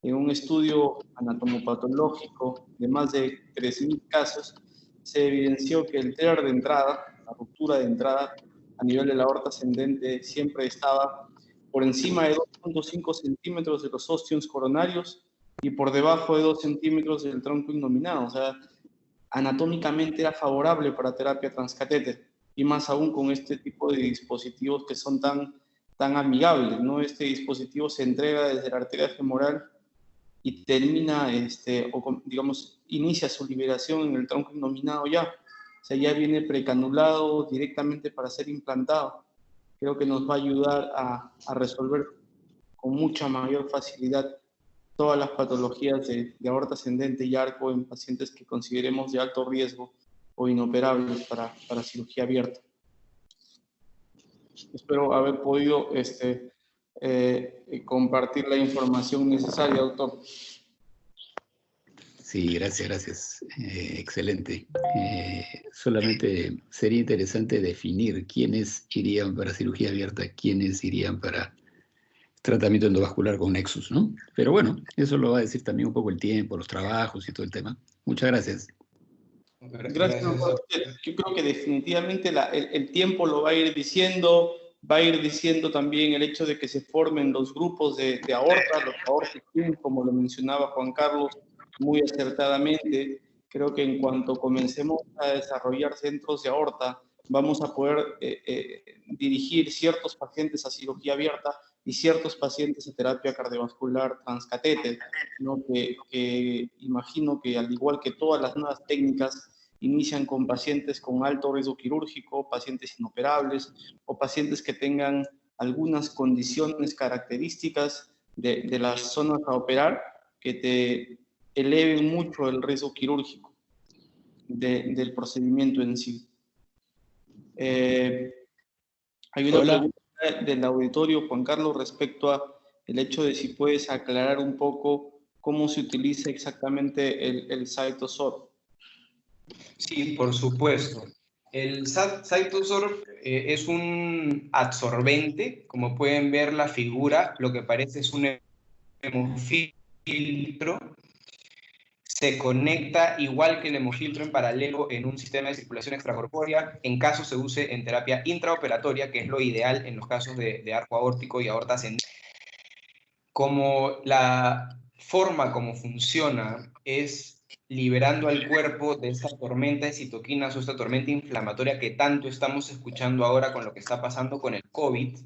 en un estudio anatomopatológico de más de 3.000 casos, se evidenció que el TER de entrada, la ruptura de entrada a nivel de la aorta ascendente, siempre estaba por encima de 2.5 centímetros de los ostiums coronarios y por debajo de 2 centímetros del tronco innominado. O sea, anatómicamente era favorable para terapia transcatéter, y más aún con este tipo de dispositivos que son tan amigables, ¿no? Este dispositivo se entrega desde la arteria femoral y termina, digamos, inicia su liberación en el tronco innominado ya. O sea, ya viene precanulado directamente para ser implantado. Creo que nos va a ayudar a resolver con mucha mayor facilidad todas las patologías de aorta ascendente y arco en pacientes que consideremos de alto riesgo o inoperables para cirugía abierta. Espero haber podido compartir la información necesaria, doctor. Sí, gracias. Excelente. Solamente sería interesante definir quiénes irían para cirugía abierta, quiénes irían para tratamiento endovascular con Nexus, ¿no? Pero bueno, eso lo va a decir también un poco el tiempo, los trabajos y todo el tema. Muchas gracias. Gracias, doctor. Yo creo que definitivamente el tiempo lo va a ir diciendo también el hecho de que se formen los grupos de aorta, los aorta team, como lo mencionaba Juan Carlos muy acertadamente. Creo que en cuanto comencemos a desarrollar centros de aorta, vamos a poder dirigir ciertos pacientes a cirugía abierta y ciertos pacientes a terapia cardiovascular transcatéter, ¿no? que imagino que al igual que todas las nuevas técnicas, inician con pacientes con alto riesgo quirúrgico, pacientes inoperables o pacientes que tengan algunas condiciones características de las zonas a operar que te eleven mucho el riesgo quirúrgico del procedimiento en sí. Hay una pregunta del auditorio, Juan Carlos, respecto a el hecho de si puedes aclarar un poco cómo se utiliza exactamente el CytoSorb. Sí, por supuesto. El CytoSorb es un adsorbente, como pueden ver la figura, lo que parece es un hemofiltro. Se conecta igual que el hemofiltro en paralelo en un sistema de circulación extracorpórea, en caso se use en terapia intraoperatoria, que es lo ideal en los casos de arco aórtico y aorta ascendente. Como la forma como funciona es liberando al cuerpo de esta tormenta de citoquinas o esta tormenta inflamatoria que tanto estamos escuchando ahora con lo que está pasando con el COVID,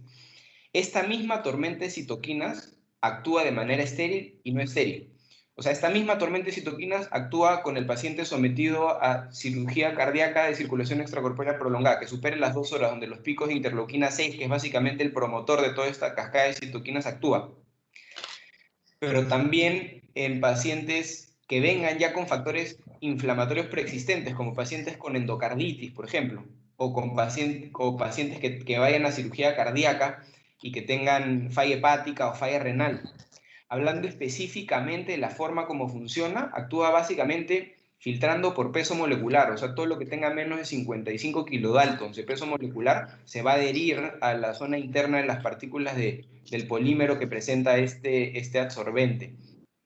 esta misma tormenta de citoquinas actúa de manera estéril y no estéril. O sea, esta misma tormenta de citoquinas actúa con el paciente sometido a cirugía cardíaca de circulación extracorpórea prolongada, que supere las 2 horas, donde los picos de interleuquina 6, que es básicamente el promotor de toda esta cascada de citoquinas, actúa. Pero también en pacientes que vengan ya con factores inflamatorios preexistentes, como pacientes con endocarditis, por ejemplo, o pacientes que vayan a cirugía cardíaca y que tengan falla hepática o falla renal. Hablando específicamente de la forma como funciona, actúa básicamente filtrando por peso molecular, o sea, todo lo que tenga menos de 55 kilodaltons de peso molecular se va a adherir a la zona interna de las partículas del polímero que presenta este absorbente.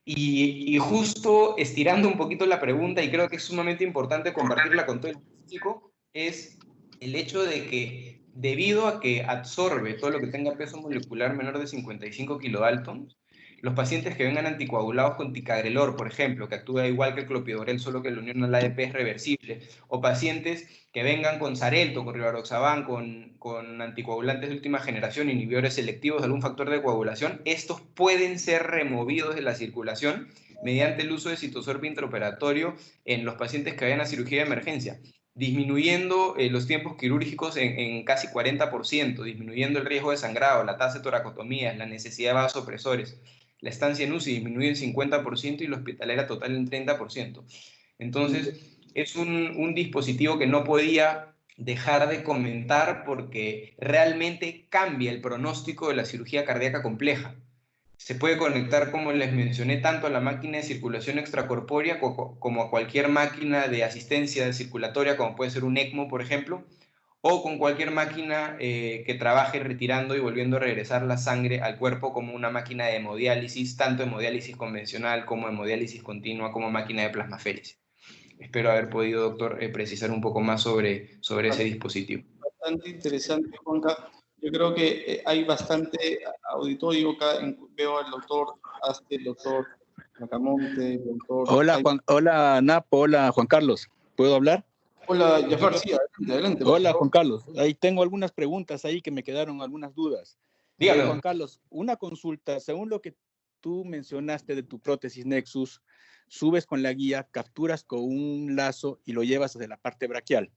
Y justo estirando un poquito la pregunta, y creo que es sumamente importante compartirla con todo el público, es el hecho de que debido a que absorbe todo lo que tenga peso molecular menor de 55 kilodaltons, los pacientes que vengan anticoagulados con ticagrelor, por ejemplo, que actúa igual que el clopidogrel, solo que la unión al ADP es reversible, o pacientes que vengan con Xarelto, con rivaroxaban, con anticoagulantes de última generación, inhibidores selectivos de algún factor de coagulación, estos pueden ser removidos de la circulación mediante el uso de citosorbe intraoperatorio en los pacientes que vayan a cirugía de emergencia, disminuyendo los tiempos quirúrgicos en casi 40%, disminuyendo el riesgo de sangrado, la tasa de toracotomías, la necesidad de vasopresores. La estancia en UCI disminuye en 50% y la hospitalera total en 30%. Entonces, es un dispositivo que no podía dejar de comentar porque realmente cambia el pronóstico de la cirugía cardíaca compleja. Se puede conectar, como les mencioné, tanto a la máquina de circulación extracorpórea como a cualquier máquina de asistencia circulatoria, como puede ser un ECMO, por ejemplo, o con cualquier máquina que trabaje retirando y volviendo a regresar la sangre al cuerpo, como una máquina de hemodiálisis, tanto hemodiálisis convencional como hemodiálisis continua, como máquina de plasmaféresis. Espero haber podido, doctor, precisar un poco más sobre ese dispositivo. Bastante interesante, Juanca. Yo creo que hay bastante auditorio acá. Veo al doctor Aste, el doctor Macamonte, el doctor... Hola Napo, hola Juan Carlos. ¿Puedo hablar? Hola, Jafar, sí, adelante. Hola Juan Carlos. Ahí tengo algunas preguntas ahí que me quedaron algunas dudas. Dígame. Juan Carlos, una consulta. Según lo que tú mencionaste de tu prótesis Nexus, subes con la guía, capturas con un lazo y lo llevas hacia la parte braquial.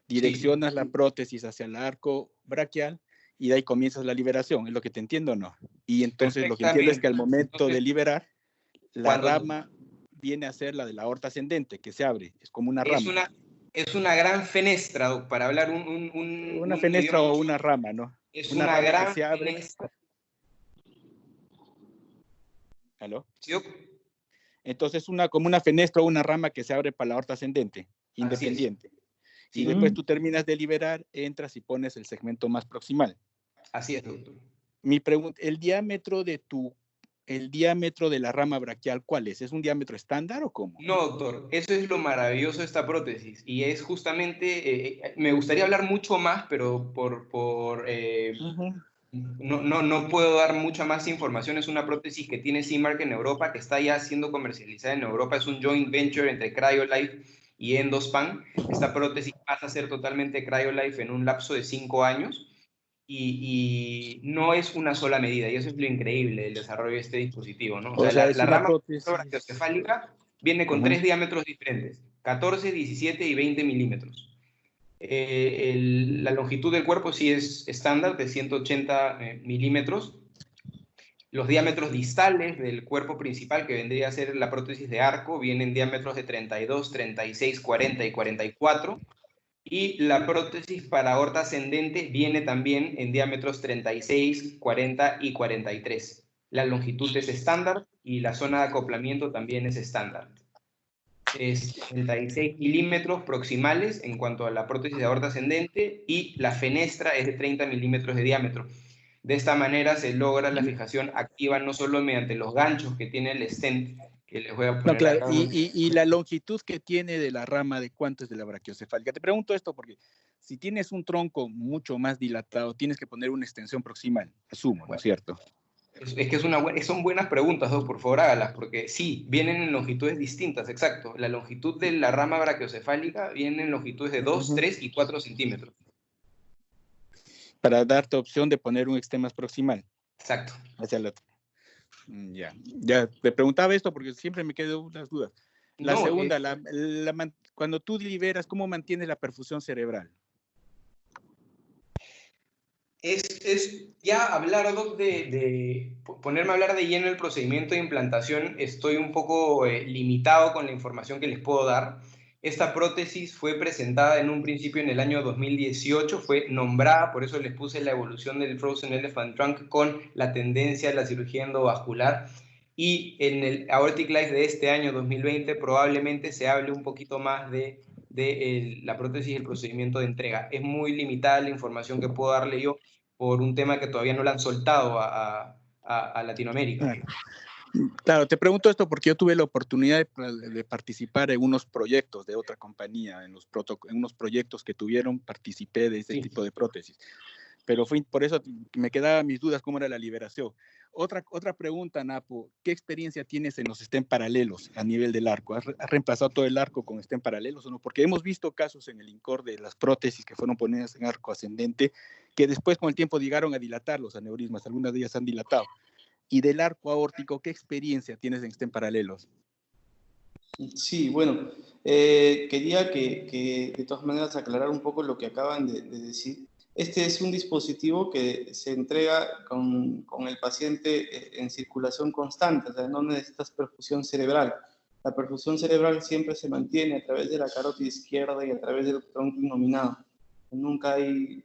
Direccionas la prótesis hacia el arco braquial y de ahí comienzas la liberación. ¿Es lo que te entiendo o no? Y entonces lo que entiendo es que al momento de liberar, la rama viene a ser la de la aorta ascendente, que se abre. Es como una rama. Es una gran fenestra, para hablar una fenestra o una rama, ¿no? Es una gran que se abre. Fenestra. ¿Aló? ¿Sí? Entonces, como una fenestra o una rama que se abre para la aorta ascendente, independiente. Y después tú terminas de liberar, entras y pones el segmento más proximal. Así es, doctor. Mi pregunta, ¿el diámetro de la rama braquial cuál es? ¿Es un diámetro estándar o cómo? No, doctor, eso es lo maravilloso de esta prótesis y es justamente, me gustaría hablar mucho más, pero no puedo dar mucha más información. Es una prótesis que tiene CE Mark en Europa, que está ya siendo comercializada en Europa. Es un joint venture entre CryoLife y Endospan. Esta prótesis pasa a ser totalmente CryoLife en un lapso de 5 años. Y no es una sola medida, y eso es lo increíble del desarrollo de este dispositivo, ¿no? O sea, la rama brachiocefálica viene con 3 diámetros diferentes, 14, 17 y 20 milímetros. La longitud del cuerpo sí es estándar, de 180 milímetros. Los diámetros distales del cuerpo principal, que vendría a ser la prótesis de arco, vienen diámetros de 32, 36, 40 y 44. Y la prótesis para aorta ascendente viene también en diámetros 36, 40 y 43. La longitud es estándar y la zona de acoplamiento también es estándar. Es 36 milímetros proximales en cuanto a la prótesis de aorta ascendente y la fenestra es de 30 milímetros de diámetro. De esta manera se logra la fijación activa no solo mediante los ganchos que tiene el stent, que les voy a poner acá. Y la longitud que tiene de la rama, ¿de cuánto es de la brachiocefálica? Te pregunto esto porque si tienes un tronco mucho más dilatado, tienes que poner una extensión proximal, asumo, ¿no es cierto? Es que son buenas preguntas, por favor hágalas, porque sí, vienen en longitudes distintas, exacto. La longitud de la rama brachiocefálica viene en longitudes de 2, 3 y 4 centímetros. Para darte opción de poner un extremo más proximal. Exacto. Hacia el otro. Ya, te preguntaba esto porque siempre me quedan unas dudas. La segunda, cuando tú liberas, ¿cómo mantienes la perfusión cerebral? Es ya hablar, Doc, de ponerme a hablar de lleno el procedimiento de implantación, estoy un poco limitado con la información que les puedo dar. Esta prótesis fue presentada en un principio en el año 2018, fue nombrada, por eso les puse la evolución del Frozen Elephant Trunk con la tendencia a la cirugía endovascular. y en el Aortic Life de este año 2020 probablemente se hable un poquito más de la prótesis y el procedimiento de entrega. Es muy limitada la información que puedo darle yo por un tema que todavía no la han soltado a Latinoamérica. Claro. Claro, te pregunto esto porque yo tuve la oportunidad de participar en unos proyectos de otra compañía, en unos proyectos que tuvieron, participé de ese tipo de prótesis. Pero fue por eso me quedaban mis dudas cómo era la liberación. Otra pregunta, Napo, ¿qué experiencia tienes en los stem paralelos a nivel del arco? ¿Has reemplazado todo el arco con stem paralelos o no? Porque hemos visto casos en el INCOR de las prótesis que fueron ponidas en arco ascendente que después con el tiempo llegaron a dilatar los aneurismas, algunas de ellas han dilatado. Y del arco aórtico, ¿qué experiencia tienes en stem paralelos? Sí, bueno, quería que de todas maneras aclarar un poco lo que acaban de decir. Este es un dispositivo que se entrega con el paciente en circulación constante, o sea, no necesitas perfusión cerebral. La perfusión cerebral siempre se mantiene a través de la carótida izquierda y a través del tronco innominado. Nunca hay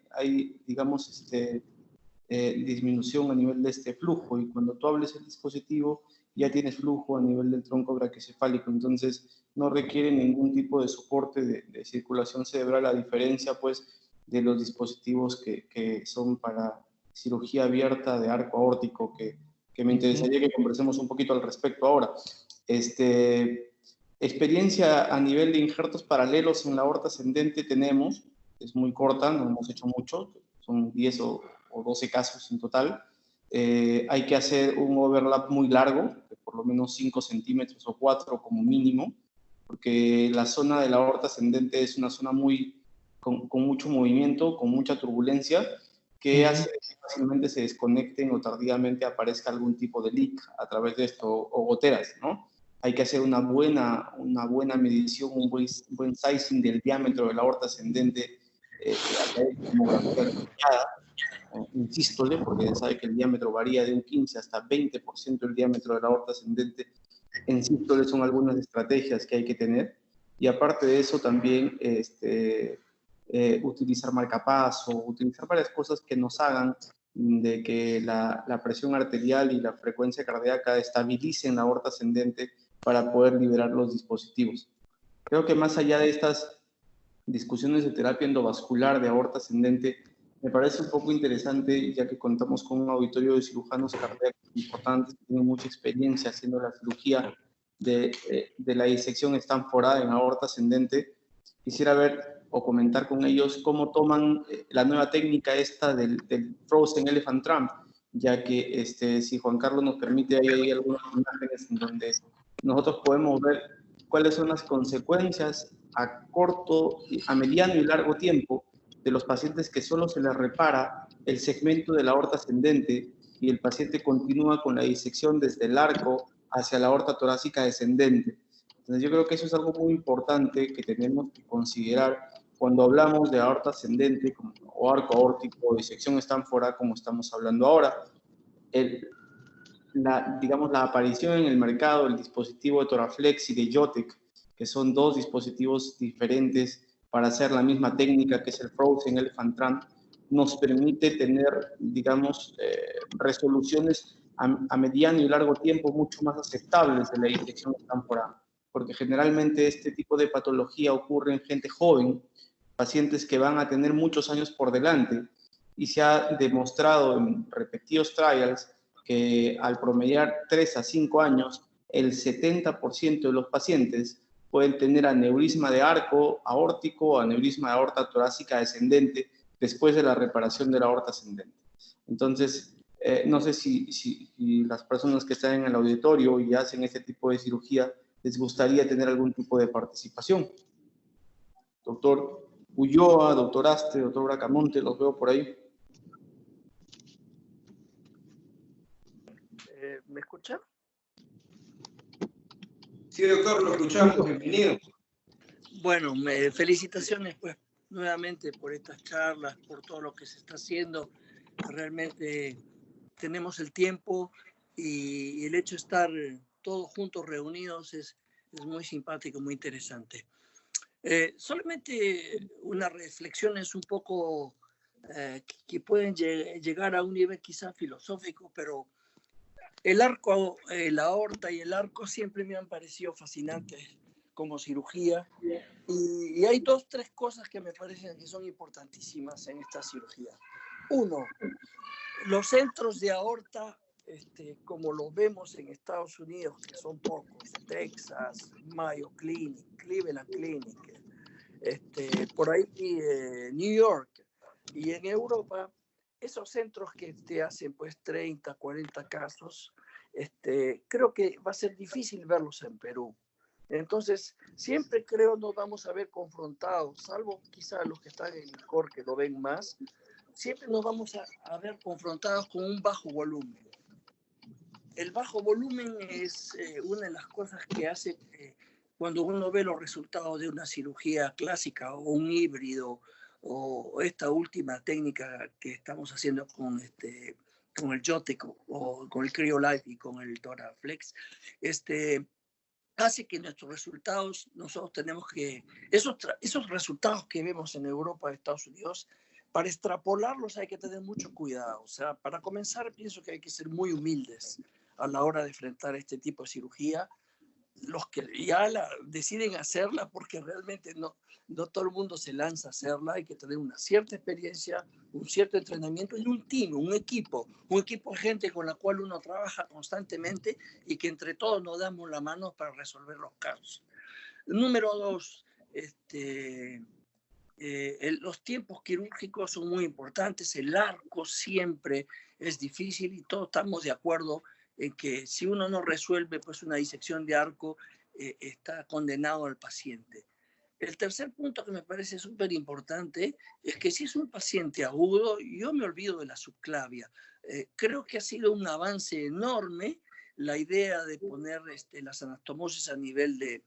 digamos, disminución a nivel de este flujo, y cuando tú hables el dispositivo ya tienes flujo a nivel del tronco brachiocefálico, entonces no requiere ningún tipo de soporte de circulación cerebral, a diferencia pues de los dispositivos que son para cirugía abierta de arco aórtico, que me interesaría que conversemos un poquito al respecto ahora. Experiencia a nivel de injertos paralelos en la aorta ascendente tenemos, es muy corta, no hemos hecho mucho, son 10 o 12 casos en total. Hay que hacer un overlap muy largo, de por lo menos 5 centímetros o 4 como mínimo, porque la zona de la aorta ascendente es una zona con mucho movimiento, con mucha turbulencia, que hace que fácilmente se desconecten o tardíamente aparezca algún tipo de leak a través de esto, o goteras, ¿no? Hay que hacer una buena medición, un buen sizing del diámetro de la aorta ascendente, a través de tomografía detallada, en sístole, porque sabe que el diámetro varía de un 15 hasta 20% del diámetro de la aorta ascendente. En sístole son algunas estrategias que hay que tener. Y aparte de eso también utilizar marcapaso, utilizar varias cosas que nos hagan de que la presión arterial y la frecuencia cardíaca estabilicen la aorta ascendente para poder liberar los dispositivos. Creo que más allá de estas discusiones de terapia endovascular de aorta ascendente, me parece un poco interesante, ya que contamos con un auditorio de cirujanos cardíacos importantes que tienen mucha experiencia haciendo la cirugía de la disección stanforada en aorta ascendente. Quisiera ver o comentar con ellos cómo toman la nueva técnica esta del Frozen Elephant Trunk, ya que si Juan Carlos nos permite, hay algunas imágenes en donde nosotros podemos ver cuáles son las consecuencias a corto, a mediano y largo tiempo de los pacientes que solo se les repara el segmento de la aorta ascendente y el paciente continúa con la disección desde el arco hacia la aorta torácica descendente. Entonces yo creo que eso es algo muy importante que tenemos que considerar cuando hablamos de aorta ascendente o arco aórtico o disección stanforada, como estamos hablando ahora. Digamos, la aparición en el mercado del dispositivo de Toraflex y de Jotec, que son dos dispositivos diferentes para hacer la misma técnica, que es el Frozen Elephant Trunk, nos permite tener, digamos, resoluciones a mediano y largo tiempo mucho más aceptables de la disección stanforada, porque generalmente este tipo de patología ocurre en gente joven, pacientes que van a tener muchos años por delante, y se ha demostrado en repetidos trials que al promediar 3 a 5 años, el 70% de los pacientes pueden tener aneurisma de arco aórtico o aneurisma de aorta torácica descendente después de la reparación de la aorta ascendente. Entonces, no sé si las personas que están en el auditorio y hacen este tipo de cirugía les gustaría tener algún tipo de participación. Doctor Ulloa, doctor Aste, doctor Bracamonte, los veo por ahí. ¿Me escucha? Sí, doctor, lo escuchamos. Bienvenido. Bueno, felicitaciones pues nuevamente por estas charlas, por todo lo que se está haciendo. Realmente tenemos el tiempo y el hecho de estar todos juntos reunidos es muy simpático, muy interesante. Solamente unas reflexiones un poco que pueden llegar a un nivel quizá filosófico, pero El arco, la aorta y el arco siempre me han parecido fascinantes como cirugía. Y hay dos, tres cosas que me parecen que son importantísimas en esta cirugía. Uno, los centros de aorta, como los vemos en Estados Unidos, que son pocos, Texas, Mayo Clinic, Cleveland Clinic, por ahí New York, y en Europa, esos centros que te hacen pues 30, 40 casos, creo que va a ser difícil verlos en Perú. Entonces, siempre creo nos vamos a ver confrontados, salvo quizá los que están en el core que lo ven más, siempre nos vamos a ver confrontados con un bajo volumen. El bajo volumen es una de las cosas que hace cuando uno ve los resultados de una cirugía clásica o un híbrido o esta última técnica que estamos haciendo con el Jotec o con el CryoLife y con el Toraflex, hace que nuestros resultados, nosotros tenemos que, esos resultados que vemos en Europa, Estados Unidos, para extrapolarlos hay que tener mucho cuidado. O sea, para comenzar, pienso que hay que ser muy humildes a la hora de enfrentar este tipo de cirugía. Los que ya deciden hacerla, porque realmente no todo el mundo se lanza a hacerla, hay que tener una cierta experiencia, un cierto entrenamiento y un team, un equipo de gente con la cual uno trabaja constantemente y que entre todos nos damos la mano para resolver los casos. Número dos, los tiempos quirúrgicos son muy importantes, el arco siempre es difícil y todos estamos de acuerdo en que si uno no resuelve pues una disección de arco, está condenado al paciente. El tercer punto que me parece súper importante es que si es un paciente agudo, yo me olvido de la subclavia. Creo que ha sido un avance enorme la idea de poner las anastomosis a nivel de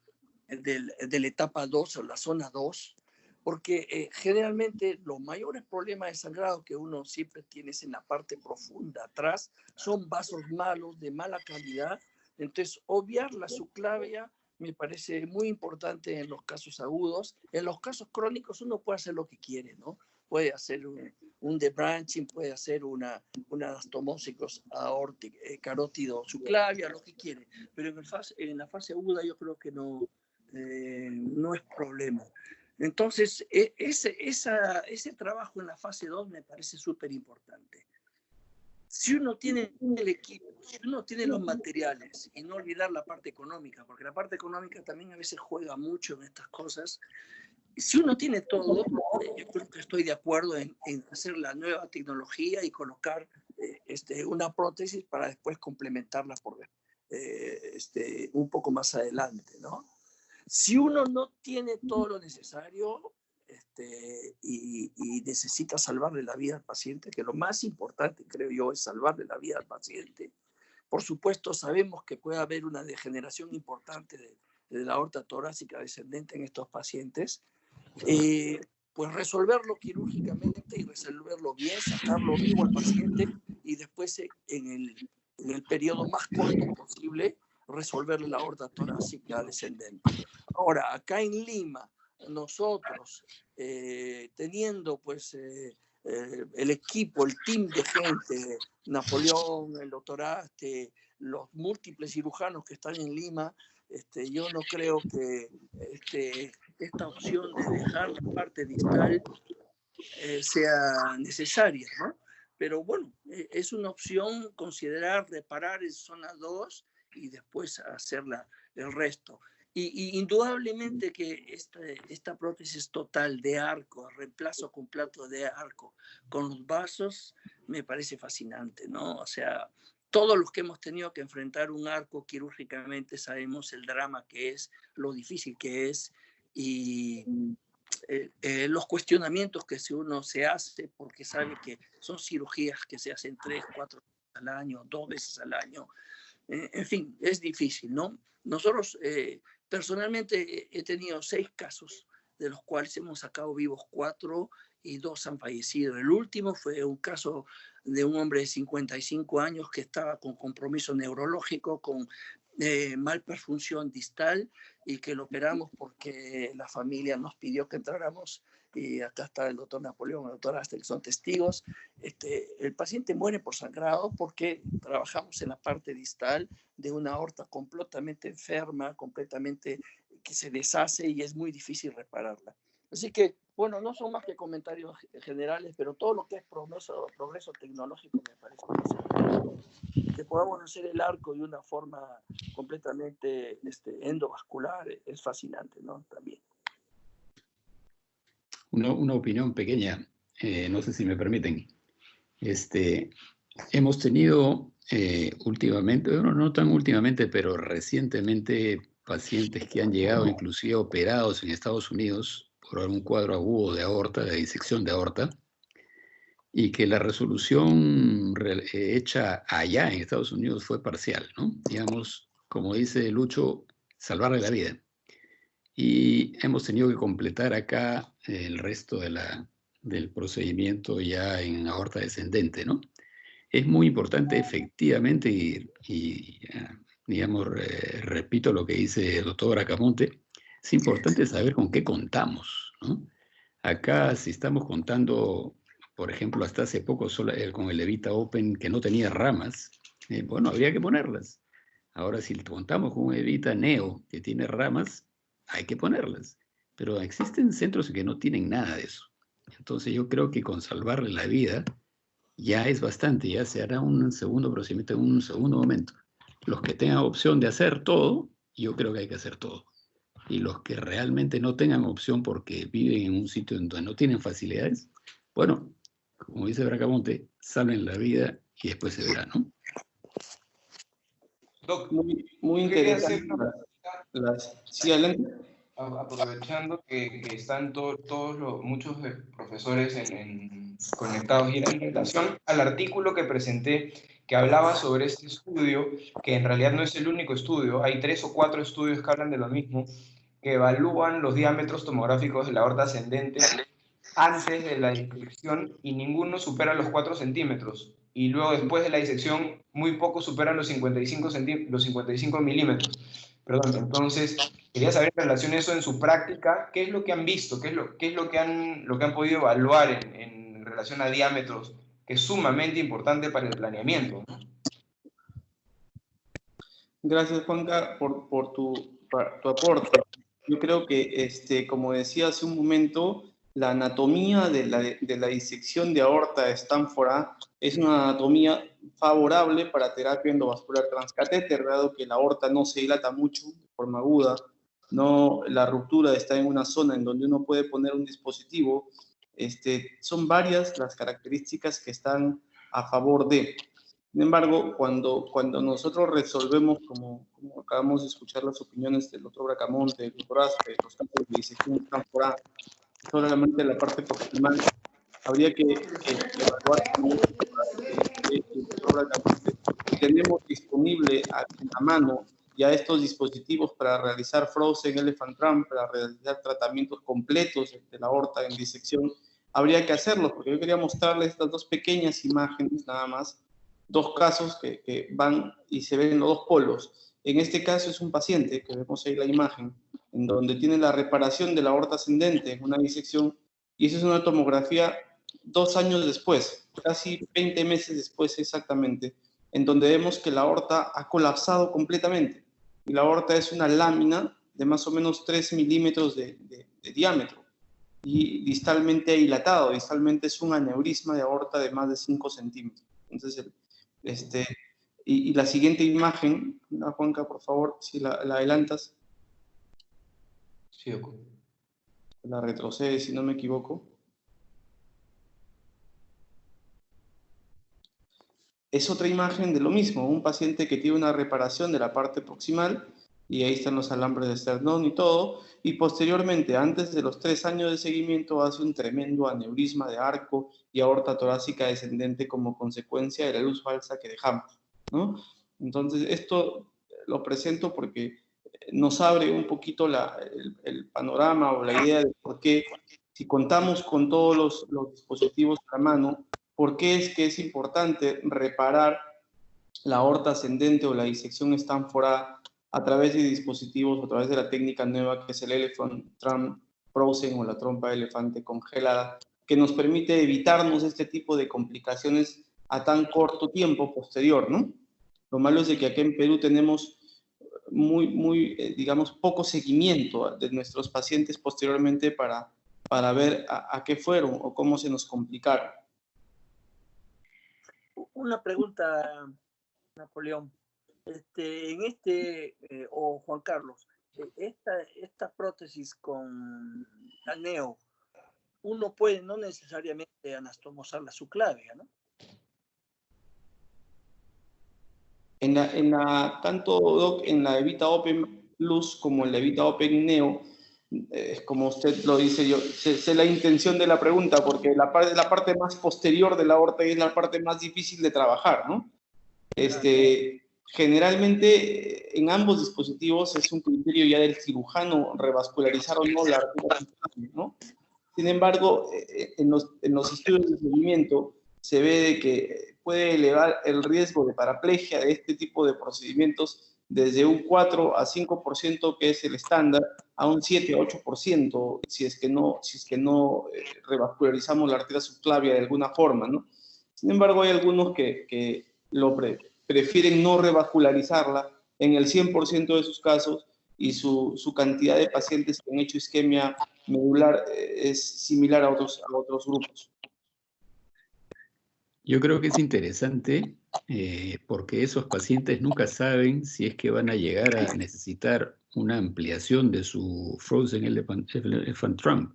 la etapa 2 o la zona 2, porque generalmente los mayores problemas de sangrado que uno siempre tiene en la parte profunda atrás son vasos malos, de mala calidad. Entonces, obviar la subclavia me parece muy importante en los casos agudos. En los casos crónicos uno puede hacer lo que quiere, ¿no? Puede hacer un debranching, puede hacer una anastomosis aórtica, carótido subclavia, lo que quiere. Pero en la fase aguda yo creo que no es problema. Entonces, ese trabajo en la fase 2 me parece súper importante. Si uno tiene el equipo, si uno tiene los materiales, y no olvidar la parte económica, porque la parte económica también a veces juega mucho en estas cosas, si uno tiene todo, yo creo que estoy de acuerdo en hacer la nueva tecnología y colocar una prótesis para después complementarla por un poco más adelante, ¿no? Si uno no tiene todo lo necesario y necesita salvarle la vida al paciente, que lo más importante, creo yo, es salvarle la vida al paciente. Por supuesto, sabemos que puede haber una degeneración importante de la aorta torácica descendente en estos pacientes. Pues resolverlo quirúrgicamente y resolverlo bien, sacarlo vivo al paciente y después en el periodo más corto posible resolver la aorta torácica descendente. Ahora, acá en Lima, nosotros teniendo pues el equipo, el team de gente, Napoleón, el doctor Aste, los múltiples cirujanos que están en Lima, yo no creo que esta opción de dejar la parte distal sea necesaria, ¿no? Pero bueno, es una opción considerar reparar en zona 2 y después hacer el resto. Y indudablemente que esta prótesis total de arco, reemplazo completo de arco con los vasos, me parece fascinante, ¿no? O sea, todos los que hemos tenido que enfrentar un arco quirúrgicamente sabemos el drama que es, lo difícil que es y los cuestionamientos que uno se hace porque sabe que son cirugías que se hacen 3, 4 veces al año, 2 veces al año. En fin, es difícil, ¿no? Nosotros personalmente he tenido 6 casos, de los cuales hemos sacado vivos 4 y 2 han fallecido. El último fue un caso de un hombre de 55 años que estaba con compromiso neurológico, con malperfunción distal y que lo operamos porque la familia nos pidió que entráramos y acá está el doctor Napoleón, el doctor Astel, que son testigos. El paciente muere por sangrado porque trabajamos en la parte distal de una aorta completamente enferma, completamente que se deshace y es muy difícil repararla. Así que, bueno, no son más que comentarios generales, pero todo lo que es progreso tecnológico me parece que podamos hacer el arco de una forma completamente endovascular es fascinante, ¿no? También. Una opinión pequeña, no sé si me permiten. Hemos tenido últimamente, bueno, no tan últimamente, pero recientemente pacientes que han llegado inclusive operados en Estados Unidos por un cuadro agudo de aorta, de disección de aorta, y que la resolución hecha allá en Estados Unidos fue parcial, ¿no? Digamos, como dice Lucho, salvarle la vida. Y hemos tenido que completar acá el resto del procedimiento ya en aorta descendente, ¿no? Es muy importante efectivamente digamos, repito lo que dice el doctor Bracamonte, es importante saber con qué contamos, ¿no? Acá si estamos contando, por ejemplo, hasta hace poco con el Evita Open que no tenía ramas, bueno, habría que ponerlas. Ahora si contamos con un Evita Neo que tiene ramas, hay que ponerlas. Pero existen centros que no tienen nada de eso. Entonces yo creo que con salvarle la vida ya es bastante, ya se hará un segundo procedimiento en un segundo momento. Los que tengan opción de hacer todo, yo creo que hay que hacer todo. Y los que realmente no tengan opción porque viven en un sitio en donde no tienen facilidades, bueno, como dice Bracamonte, salven la vida y después se verá, ¿no? Doc, Muy quería hacer interesante. una Sí, adelante. aprovechando que están muchos profesores conectados y en relación al artículo que presenté que hablaba sobre este estudio, que en realidad no es el único estudio, hay 3 o 4 estudios que hablan de lo mismo, que evalúan los diámetros tomográficos de la aorta ascendente antes de la disección y ninguno supera los 4 centímetros. Y luego después de la disección, muy pocos superan los 55 milímetros. Perdón, entonces, quería saber en relación a eso en su práctica, ¿qué es lo que han visto? ¿Qué es lo que han podido evaluar en relación a diámetros? Que es sumamente importante para el planeamiento. Gracias, Juanca, por tu aporte. Yo creo que, como decía hace un momento, la anatomía de la disección de aorta de Stanford A es una anatomía favorable para terapia endovascular transcatéter, dado que la aorta no se dilata mucho de forma aguda, no, la ruptura está en una zona en donde uno puede poner un dispositivo. Son varias las características que están a favor de. Sin embargo, cuando nosotros resolvemos, como acabamos de escuchar las opiniones del doctor Bracamonte, del doctor Aspe, los campos de disección temporal, solamente la parte proximal, habría que evaluar si tenemos disponible a la mano ya estos dispositivos para realizar Frozen Elephant Trunk, para realizar tratamientos completos de la aorta en disección, habría que hacerlo, porque yo quería mostrarles estas dos pequeñas imágenes nada más, dos casos que van y se ven los dos polos. En este caso es un paciente, que vemos ahí la imagen, en donde tiene la reparación de la aorta ascendente en una disección, y esa es una tomografía 2 años después, casi 20 meses después exactamente, en donde vemos que la aorta ha colapsado completamente. Y la aorta es una lámina de más o menos 3 milímetros de diámetro y distalmente dilatado. Distalmente es un aneurisma de aorta de más de 5 centímetros. Entonces, y la siguiente imagen, Juanca, por favor, si la adelantas. Sí, ok. La retrocede, si no me equivoco. Es otra imagen de lo mismo, un paciente que tiene una reparación de la parte proximal, y ahí están los alambres de esternón y todo, y posteriormente, antes de los 3 años de seguimiento, hace un tremendo aneurisma de arco y aorta torácica descendente como consecuencia de la luz falsa que dejamos, ¿no? Entonces, esto lo presento porque nos abre un poquito el panorama o la idea de por qué, si contamos con todos los dispositivos a la mano, ¿por qué es que es importante reparar la aorta ascendente o la disección Stanford A través de dispositivos, a través de la técnica nueva que es el Elephant Trunk frozen o la trompa de elefante congelada, que nos permite evitarnos este tipo de complicaciones a tan corto tiempo posterior, ¿no? Lo malo es de que aquí en Perú tenemos digamos, poco seguimiento de nuestros pacientes posteriormente para ver a qué fueron o cómo se nos complicaron. Una pregunta, Napoleón. O Juan Carlos, esta prótesis con la neo, uno puede no necesariamente anastomosar la subclavia, ¿no? Tanto Doc, en la Evita Open Plus como en la Evita Open Neo, como usted lo dice, yo sé la intención de la pregunta, porque la parte más posterior de la aorta es la parte más difícil de trabajar, ¿no? Generalmente en ambos dispositivos es un criterio ya del cirujano revascularizar o no la arteria, ¿no? Sin embargo, en los estudios de seguimiento se ve de que puede elevar el riesgo de paraplegia de este tipo de procedimientos desde un 4 a 5%, que es el estándar, a un 7 a 8% si es que no revascularizamos la arteria subclavia de alguna forma, ¿no? Sin embargo, hay algunos que prefieren no revascularizarla en el 100% de sus casos, y su cantidad de pacientes que han hecho isquemia medular es similar a otros grupos. Yo creo que es interesante porque esos pacientes nunca saben si es que van a llegar a necesitar una ampliación de su Frozen Elephant Trunk,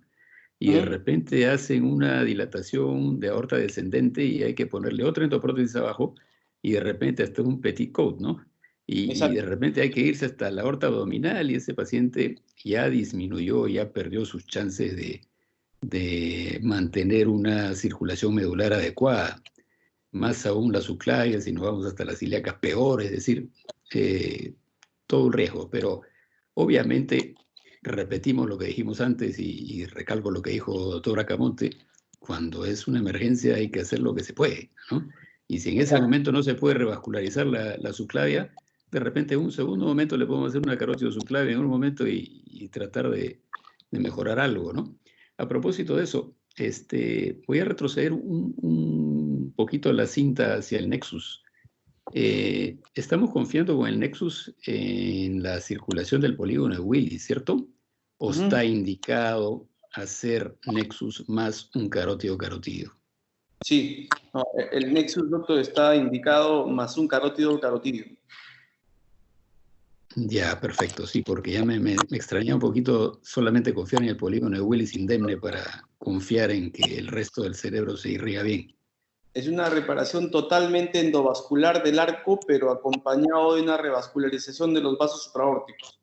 y de repente hacen una dilatación de aorta descendente y hay que ponerle otra endoprótesis abajo, y de repente hasta un petticoat, ¿no? Y de repente hay que irse hasta la aorta abdominal, y ese paciente ya disminuyó, ya perdió sus chances de mantener una circulación medular adecuada. Más aún las subclavias, si nos vamos hasta las ilíacas, peor, es decir, todo un riesgo. Pero obviamente repetimos lo que dijimos antes, y recalco lo que dijo doctor Acamonte: cuando es una emergencia hay que hacer lo que se puede, ¿no? Y si en ese momento no se puede revascularizar la subclavia, de repente en un segundo momento le podemos hacer una carótido subclavia en un momento y tratar de mejorar algo, ¿no? A propósito de eso, voy a retroceder un poquito la cinta hacia el Nexus. Estamos confiando con el Nexus en la circulación del polígono de Willis, ¿cierto? ¿O está indicado hacer Nexus más un carótido? Sí, no, el Nexus, doctor, está indicado más un carótido. Ya, perfecto, sí, porque ya me extraña un poquito solamente confiar en el polígono de Willis indemne para confiar en que el resto del cerebro se irriga bien. Es una reparación totalmente endovascular del arco, pero acompañado de una revascularización de los vasos supraórticos.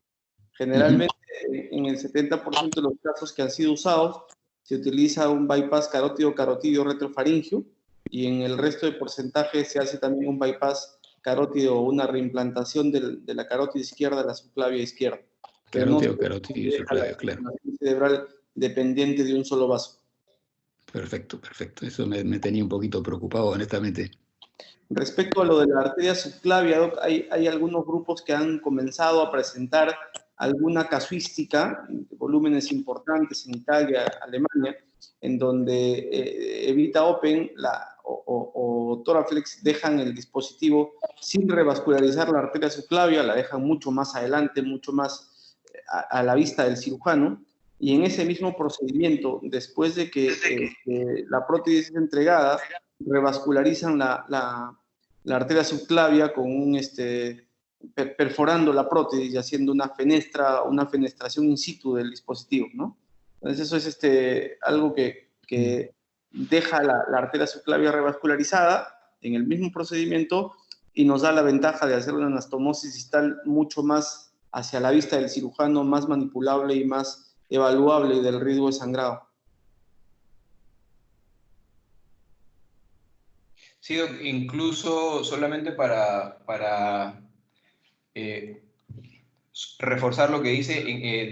Generalmente, en el 70% de los casos que han sido usados, se utiliza un bypass carótido retrofaringio, y en el resto de porcentaje se hace también un bypass carótido o una reimplantación de la carótida izquierda a la subclavia izquierda. Carótido y subclavia, claro. Cerebral dependiente de un solo vaso. Perfecto. Eso me tenía un poquito preocupado, honestamente. Respecto a lo de la arteria subclavia, Doc, hay algunos grupos que han comenzado a presentar alguna casuística, volúmenes importantes en Italia, Alemania, en donde Evita Open o Toraflex dejan el dispositivo sin revascularizar la arteria subclavia, la dejan mucho más adelante, mucho más a la vista del cirujano, y en ese mismo procedimiento, después de que la prótesis es entregada, revascularizan la arteria subclavia con perforando la prótesis y haciendo una fenestración in situ del dispositivo, ¿no? Entonces eso es algo que deja la arteria subclavia revascularizada en el mismo procedimiento, y nos da la ventaja de hacer una anastomosis distal mucho más hacia la vista del cirujano, más manipulable y más evaluable del riesgo de sangrado. Sí, incluso solamente para reforzar lo que dice,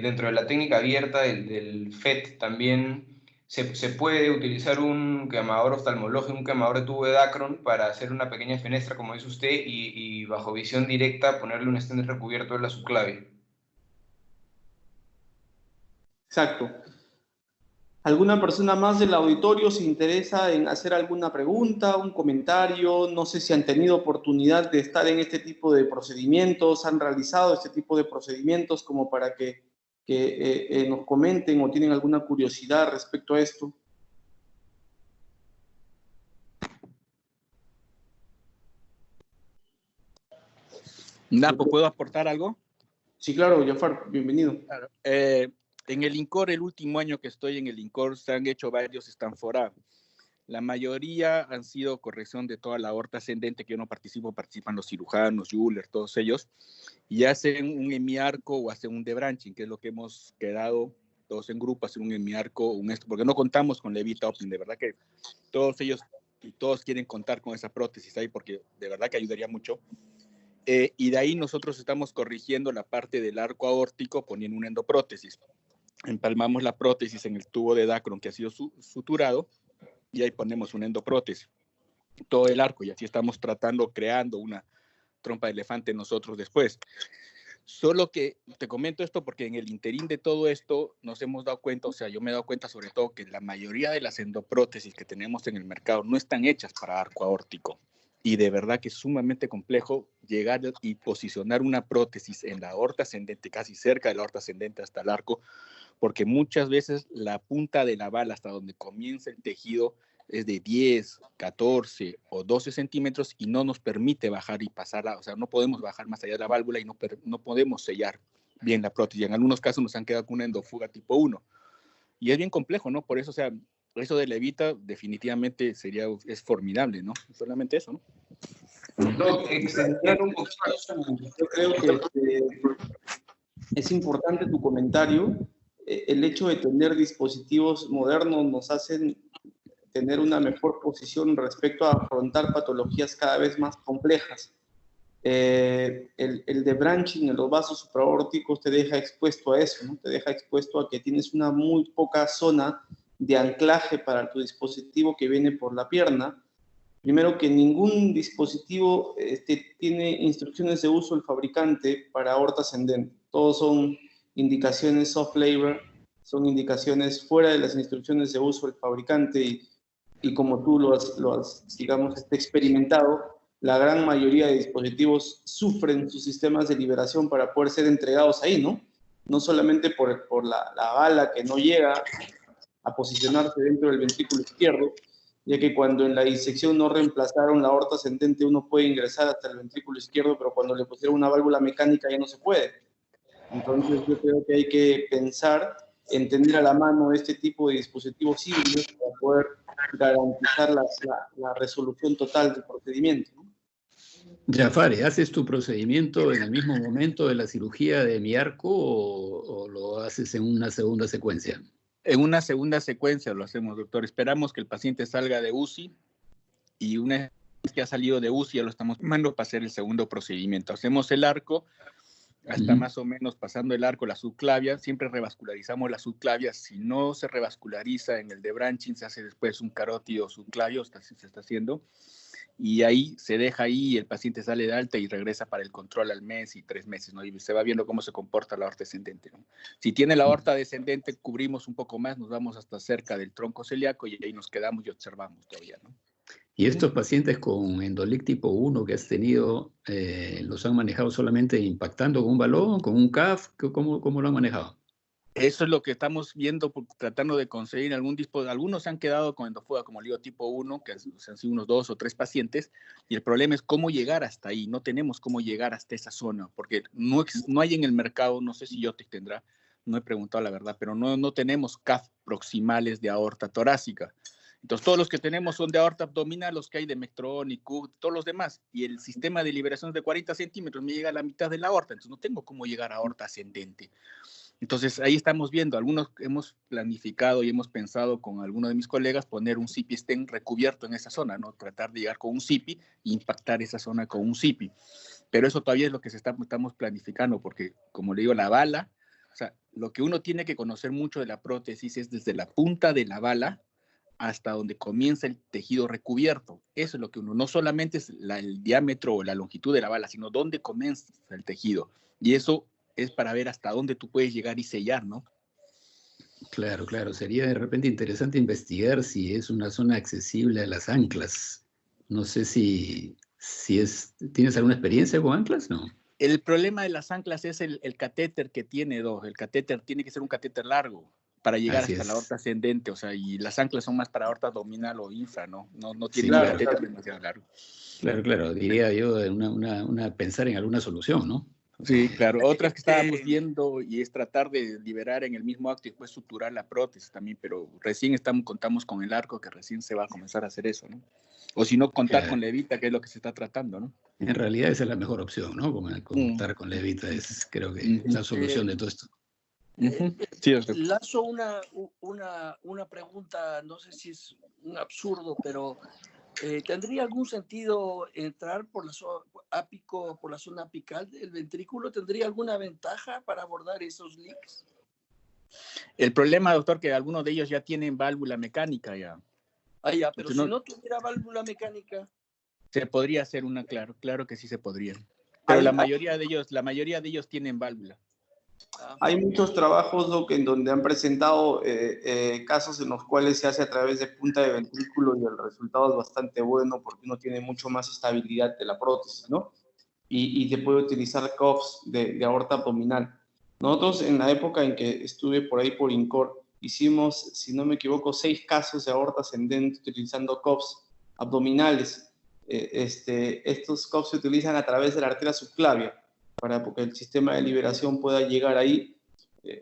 dentro de la técnica abierta del FET también se puede utilizar un quemador oftalmológico, un quemador de tubo de Dacron, para hacer una pequeña fenestra, como dice usted, y bajo visión directa ponerle un stent recubierto de la subclavia. Exacto. ¿Alguna persona más del auditorio se interesa en hacer alguna pregunta, un comentario? No sé si han tenido oportunidad de estar en este tipo de procedimientos, han realizado este tipo de procedimientos como para que nos comenten o tienen alguna curiosidad respecto a esto. Napo, ¿puedo aportar algo? Sí, claro, Jafar, bienvenido. Claro. En el INCOR, el último año que estoy en el INCOR, se han hecho varios Stanford. La mayoría han sido corrección de toda la aorta ascendente, que yo no participo, participan los cirujanos, Juller, todos ellos, y hacen un hemiarco o hacen un debranching, que es lo que hemos quedado todos en grupo, hacer un hemiarco, porque no contamos con Levita Open, de verdad que todos ellos y todos quieren contar con esa prótesis ahí, porque de verdad que ayudaría mucho. Y de ahí nosotros estamos corrigiendo la parte del arco aórtico poniendo una endoprótesis. Empalmamos la prótesis en el tubo de Dacron que ha sido suturado y ahí ponemos una endoprótesis, todo el arco, y así estamos creando una trompa de elefante nosotros después. Solo que te comento esto porque en el interín de todo esto nos hemos dado cuenta, o sea, yo me he dado cuenta sobre todo que la mayoría de las endoprótesis que tenemos en el mercado no están hechas para arco aórtico. Y de verdad que es sumamente complejo llegar y posicionar una prótesis en la aorta ascendente, casi cerca de la aorta ascendente hasta el arco, porque muchas veces la punta de la bala hasta donde comienza el tejido es de 10, 14 o 12 centímetros y no nos permite bajar y pasarla, o sea, no podemos bajar más allá de la válvula y no podemos sellar bien la prótesis. En algunos casos nos han quedado con una endofuga tipo 1. Y es bien complejo, ¿no? Por eso, o sea, eso de Levita definitivamente es formidable, ¿no? Solamente eso, ¿no? Extender un poquito, yo creo que es importante tu comentario. El hecho de tener dispositivos modernos nos hacen tener una mejor posición respecto a afrontar patologías cada vez más complejas. El debranching en los vasos supraórticos te deja expuesto a eso, ¿no? Te deja expuesto a que tienes una muy poca zona de anclaje para tu dispositivo que viene por la pierna. Primero que ningún dispositivo tiene instrucciones de uso del fabricante para aorta ascendente. Todos son indicaciones off-label, son indicaciones fuera de las instrucciones de uso del fabricante y como tú lo has digamos, experimentado, la gran mayoría de dispositivos sufren sus sistemas de liberación para poder ser entregados ahí, ¿no? No solamente por la bala que no llega a posicionarse dentro del ventrículo izquierdo, ya que cuando en la disección no reemplazaron la aorta ascendente uno puede ingresar hasta el ventrículo izquierdo, pero cuando le pusieron una válvula mecánica ya no se puede. Entonces yo creo que hay que pensar en tener a la mano este tipo de dispositivos híbridos para poder garantizar la resolución total del procedimiento, ¿no? Jafare, ¿haces tu procedimiento en el mismo momento de la cirugía de miarco o lo haces en una segunda secuencia? En una segunda secuencia lo hacemos, doctor. Esperamos que el paciente salga de UCI y una vez que ha salido de UCI ya lo estamos mandando para hacer el segundo procedimiento. Hacemos el arco hasta más o menos pasando el arco, la subclavia. Siempre revascularizamos la subclavia. Si no se revasculariza en el debranching, se hace después un carótido subclavio, se está haciendo. Y ahí se deja ahí, el paciente sale de alta y regresa para el control al mes y 3 meses, ¿no? Y se va viendo cómo se comporta la aorta descendente, ¿no? Si tiene la aorta descendente, cubrimos un poco más, nos vamos hasta cerca del tronco celíaco y ahí nos quedamos y observamos todavía, ¿no? ¿Y estos pacientes con Endolic tipo 1 que has tenido, los han manejado solamente impactando con un balón, con un CAF? ¿Cómo lo han manejado? Eso es lo que estamos viendo, tratando de conseguir algún dispositivo. Algunos se han quedado con endofuga, como le digo, tipo 1, que han sido unos 2 o 3 pacientes, y el problema es cómo llegar hasta ahí. No tenemos cómo llegar hasta esa zona, porque no hay en el mercado, no sé si Yotec tendrá, no he preguntado la verdad, pero no tenemos CAF proximales de aorta torácica. Entonces, todos los que tenemos son de aorta abdominal, los que hay de Mectron y CUT, todos los demás. Y el sistema de liberación de 40 centímetros me llega a la mitad de la aorta, entonces no tengo cómo llegar a aorta ascendente. Entonces, ahí estamos viendo, algunos hemos planificado y hemos pensado con algunos de mis colegas poner un CIPI stent recubierto en esa zona, ¿no? Tratar de llegar con un CIPI e impactar esa zona con un CIPI. Pero eso todavía es lo que estamos planificando, porque, como le digo, la bala, o sea, lo que uno tiene que conocer mucho de la prótesis es desde la punta de la bala hasta donde comienza el tejido recubierto. Eso es lo que uno, no solamente es el diámetro o la longitud de la bala, sino dónde comienza el tejido. Y eso es para ver hasta dónde tú puedes llegar y sellar, ¿no? Claro, claro. Sería de repente interesante investigar si es una zona accesible a las anclas. No sé si ¿tienes alguna experiencia con anclas? No. El problema de las anclas es el catéter que tiene dos. El catéter tiene que ser un catéter largo para llegar Así hasta la es. aorta ascendente, o sea, y las anclas son más para aorta abdominal o infra, ¿no? No Sí, tienen un Claro, claro. catéter claro. demasiado largo. Claro, claro. Diría yo pensar en alguna solución, ¿no? Sí, claro. Otras que estábamos Eh, viendo y es tratar de liberar en el mismo acto y después suturar la prótesis también, pero recién contamos con el arco que recién se va a comenzar a hacer eso, ¿no? O si no, contar con Claro. levita, que es lo que se está tratando, ¿no? En realidad esa es la mejor opción, ¿no? Mm. Contar con levita es, creo que, Ujú. la solución de todo esto. Ujú. Sí, doctor. Lazo una pregunta, no sé si es un absurdo, pero ¿tendría algún sentido entrar por la zona ápico, por la zona apical del ventrículo? ¿Tendría alguna ventaja para abordar esos leaks? El problema, doctor, que algunos de ellos ya tienen válvula mecánica ya. Ah, ya, pero Entonces, si no, no tuviera válvula mecánica. se podría hacer una, claro que sí se podría. Pero Hay, la mayoría de ellos tienen válvula. Ah, hay muchos trabajos, Doc, en donde han presentado casos en los cuales se hace a través de punta de ventrículo y el resultado es bastante bueno porque uno tiene mucho más estabilidad de la prótesis, ¿no? Y se puede utilizar cuffs de aorta abdominal. Nosotros en la época en que estuve por ahí por INCOR, hicimos, si no me equivoco, 6 casos de aorta ascendente utilizando cuffs abdominales. Estos cuffs se utilizan a través de la arteria subclavia para que el sistema de liberación pueda llegar ahí.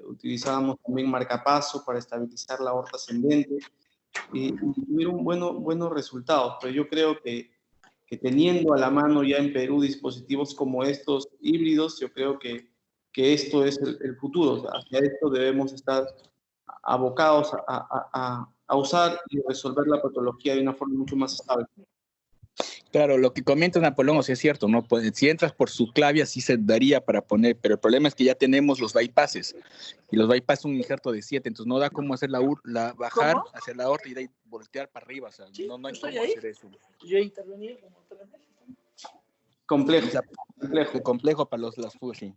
Utilizábamos también marcapaso para estabilizar la aorta ascendente y tuvieron buenos resultados, pero yo creo que teniendo a la mano ya en Perú dispositivos como estos híbridos, yo creo que esto es el futuro. O sea, hacia esto debemos estar abocados a usar y resolver la patología de una forma mucho más estable. Claro, lo que comenta Napoleón, o sea, es cierto, ¿no? Pues, si entras por su clavia sí se daría para poner, pero el problema es que ya tenemos los bypasses, y los bypasses son un injerto de 7, entonces no da cómo hacer bajar ¿Cómo? hacia la aorta y de ahí voltear para arriba, o sea, Sí, no yo hay estoy cómo ahí. hacer eso. Yo he intervenido como 3 veces. Complejo, O sea, complejo. complejo para las fugas, sí.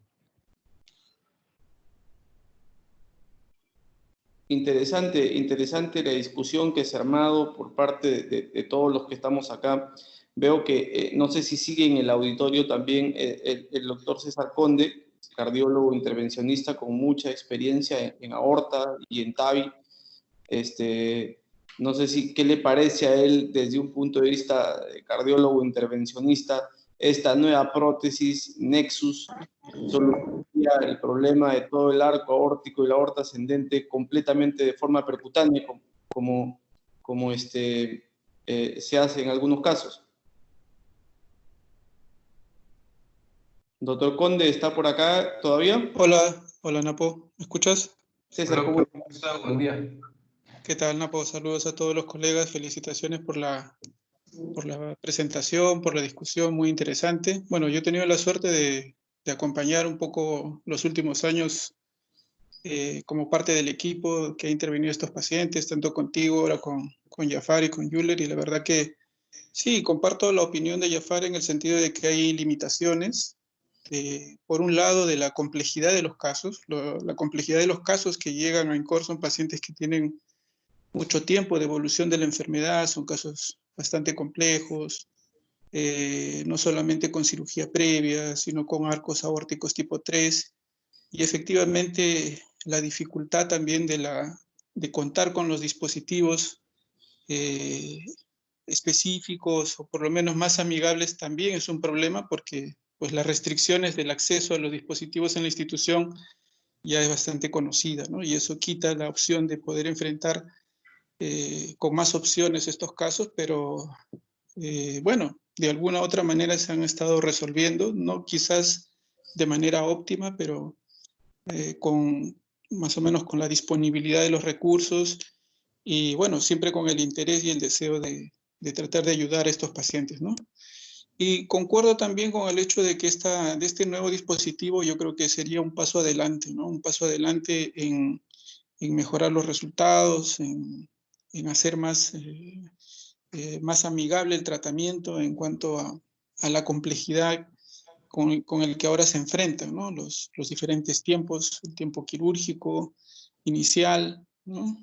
Interesante la discusión que se ha armado por parte de todos los que estamos acá. Veo que, no sé si sigue en el auditorio también el doctor César Conde, cardiólogo intervencionista con mucha experiencia en aorta y en TAVI. No sé qué le parece a él desde un punto de vista de cardiólogo intervencionista esta nueva prótesis Nexus solucionaría el problema de todo el arco aórtico y la aorta ascendente completamente de forma percutánea, como se hace en algunos casos. Doctor Conde, ¿está por acá todavía? Hola Napo, ¿me escuchas? César, ¿cómo ¿Cómo está? Buen día. ¿Qué tal Napo? Saludos a todos los colegas, felicitaciones por la presentación, por la discusión, muy interesante. Bueno, yo he tenido la suerte de acompañar un poco los últimos años como parte del equipo que ha intervenido estos pacientes, tanto contigo, ahora con Jafar y con Yuler, y la verdad que sí, comparto la opinión de Jafar en el sentido de que hay limitaciones. Por un lado, de la complejidad de los casos. La complejidad de los casos que llegan a INCOR son pacientes que tienen mucho tiempo de evolución de la enfermedad, son casos bastante complejos, no solamente con cirugía previa, sino con arcos aórticos tipo 3. Y efectivamente, la dificultad también de contar con los dispositivos específicos o por lo menos más amigables también es un problema porque pues las restricciones del acceso a los dispositivos en la institución ya es bastante conocida, ¿no? Y eso quita la opción de poder enfrentar con más opciones estos casos, pero bueno, de alguna u otra manera se han estado resolviendo, no quizás de manera óptima, pero con más o menos con la disponibilidad de los recursos y bueno, siempre con el interés y el deseo de tratar de ayudar a estos pacientes, ¿no? Y concuerdo también con el hecho de que de este nuevo dispositivo yo creo que sería un paso adelante, ¿no? Un paso adelante en mejorar los resultados, en hacer más amigable el tratamiento en cuanto a la complejidad con el que ahora se enfrentan, ¿no? Los diferentes tiempos, el tiempo quirúrgico inicial, ¿no?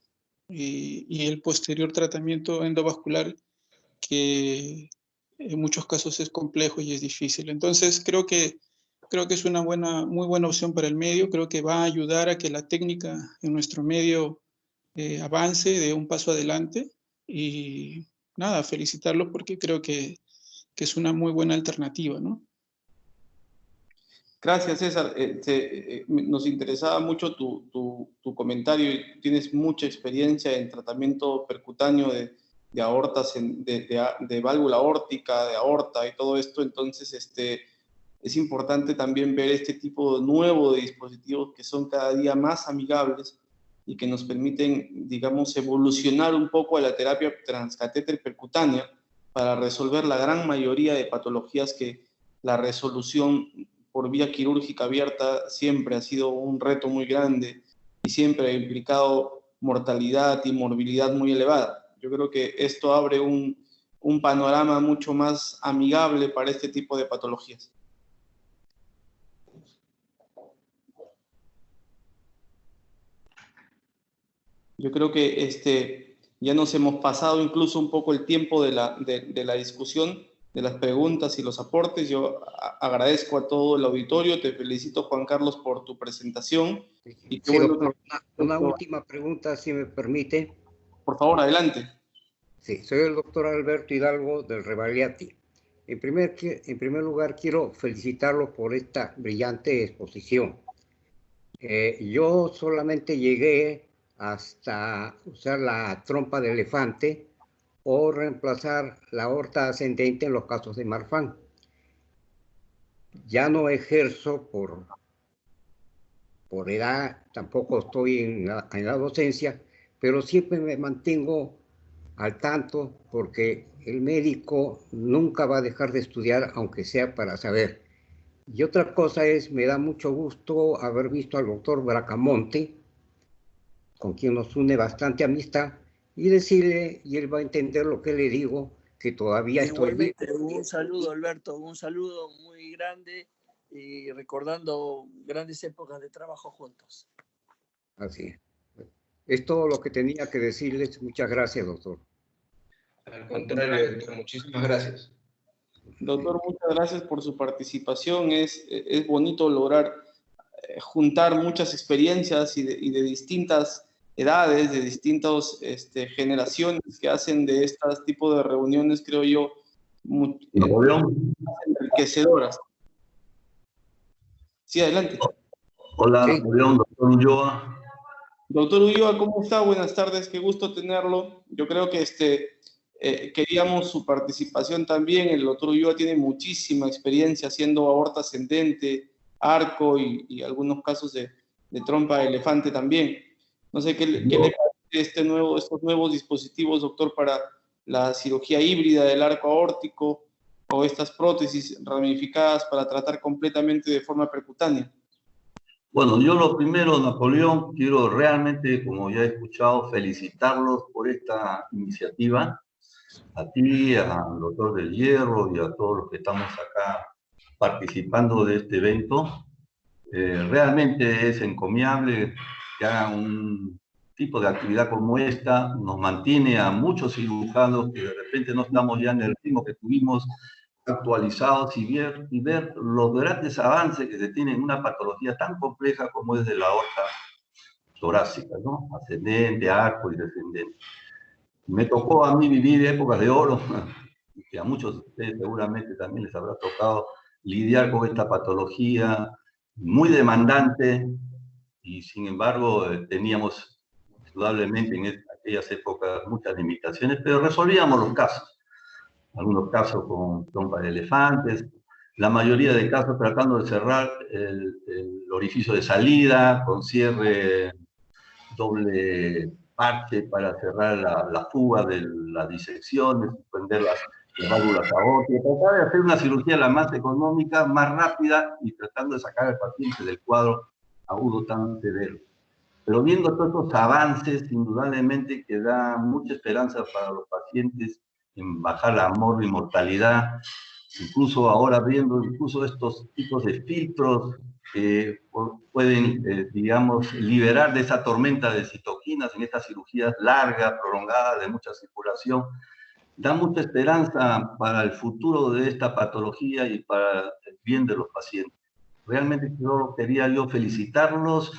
Y el posterior tratamiento endovascular, que en muchos casos es complejo y es difícil. Entonces, creo que es una muy buena opción para el medio. Creo que va a ayudar a que la técnica en nuestro medio avance, dé un paso adelante. Y nada, felicitarlo porque creo que es una muy buena alternativa, ¿no? Gracias, César. Nos interesaba mucho tu comentario. Tienes mucha experiencia en tratamiento percutáneo de aortas, de válvula aórtica, de aorta y todo esto. Entonces, es importante también ver este tipo nuevo de dispositivos que son cada día más amigables y que nos permiten, digamos, evolucionar un poco a la terapia transcatéter percutánea para resolver la gran mayoría de patologías que la resolución por vía quirúrgica abierta siempre ha sido un reto muy grande y siempre ha implicado mortalidad y morbilidad muy elevada. Yo creo que esto abre un panorama mucho más amigable para este tipo de patologías. Yo creo que ya nos hemos pasado incluso un poco el tiempo de la discusión, de las preguntas y los aportes. Yo agradezco a todo el auditorio, te felicito, Juan Carlos, por tu presentación. Y sí, bueno, doctor, una última pregunta, si me permite. Por favor, adelante. Sí, soy el doctor Alberto Hidalgo del Revaliati. En primer lugar, quiero felicitarlo por esta brillante exposición. Yo solamente llegué hasta usar la trompa de elefante o reemplazar la aorta ascendente en los casos de Marfan. Ya no ejerzo por edad, tampoco estoy en la docencia, pero siempre me mantengo al tanto porque el médico nunca va a dejar de estudiar, aunque sea para saber. Y otra cosa es, me da mucho gusto haber visto al doctor Bracamonte, con quien nos une bastante amistad, y decirle, y él va a entender lo que le digo, que todavía estoy vivo. Un saludo, Alberto, un saludo muy grande y recordando grandes épocas de trabajo juntos. Así es. Es todo lo que tenía que decirles. Muchas gracias, doctor. Al contrario, doctor, muchísimas gracias. Doctor, muchas gracias por su participación. Es bonito lograr juntar muchas experiencias y de distintas edades, de distintas generaciones que hacen de estos tipos de reuniones, creo yo, muy enriquecedoras. Sí, adelante. Hola, Sí. Napoleón, doctor Ulloa. Doctor Ulloa, ¿cómo está? Buenas tardes, qué gusto tenerlo. Yo creo que queríamos su participación también. El doctor Ulloa tiene muchísima experiencia haciendo aorta ascendente, arco y algunos casos de trompa de elefante también. No sé qué le parece estos nuevos dispositivos, doctor, para la cirugía híbrida del arco aórtico o estas prótesis ramificadas para tratar completamente de forma percutánea. Bueno, yo lo primero, Napoleón, quiero realmente, como ya he escuchado, felicitarlos por esta iniciativa. A ti, al doctor del Hierro y a todos los que estamos acá participando de este evento. Realmente es encomiable que hagan un tipo de actividad como esta. Nos mantiene a muchos cirujanos que de repente no estamos ya en el ritmo que tuvimos, actualizados y ver los grandes avances que se tienen en una patología tan compleja como es de la aorta torácica, ¿no? Ascendente, arco y descendente. Me tocó a mí vivir épocas de oro, que a muchos de ustedes seguramente también les habrá tocado lidiar con esta patología muy demandante y sin embargo teníamos indudablemente en aquellas épocas muchas limitaciones, pero resolvíamos los casos. Algunos casos con trompa de elefantes, la mayoría de casos tratando de cerrar el orificio de salida con cierre doble parche para cerrar la fuga de las disecciones, suspender las válvulas aórticas, tratar de hacer una cirugía la más económica, más rápida y tratando de sacar al paciente del cuadro agudo tan severo. Pero viendo todos estos avances, indudablemente que da mucha esperanza para los pacientes en bajar la mortalidad incluso ahora viendo incluso estos tipos de filtros que pueden, digamos, liberar de esa tormenta de citoquinas en estas cirugías largas, prolongadas, de mucha circulación, da mucha esperanza para el futuro de esta patología y para el bien de los pacientes. Realmente quería yo felicitarlos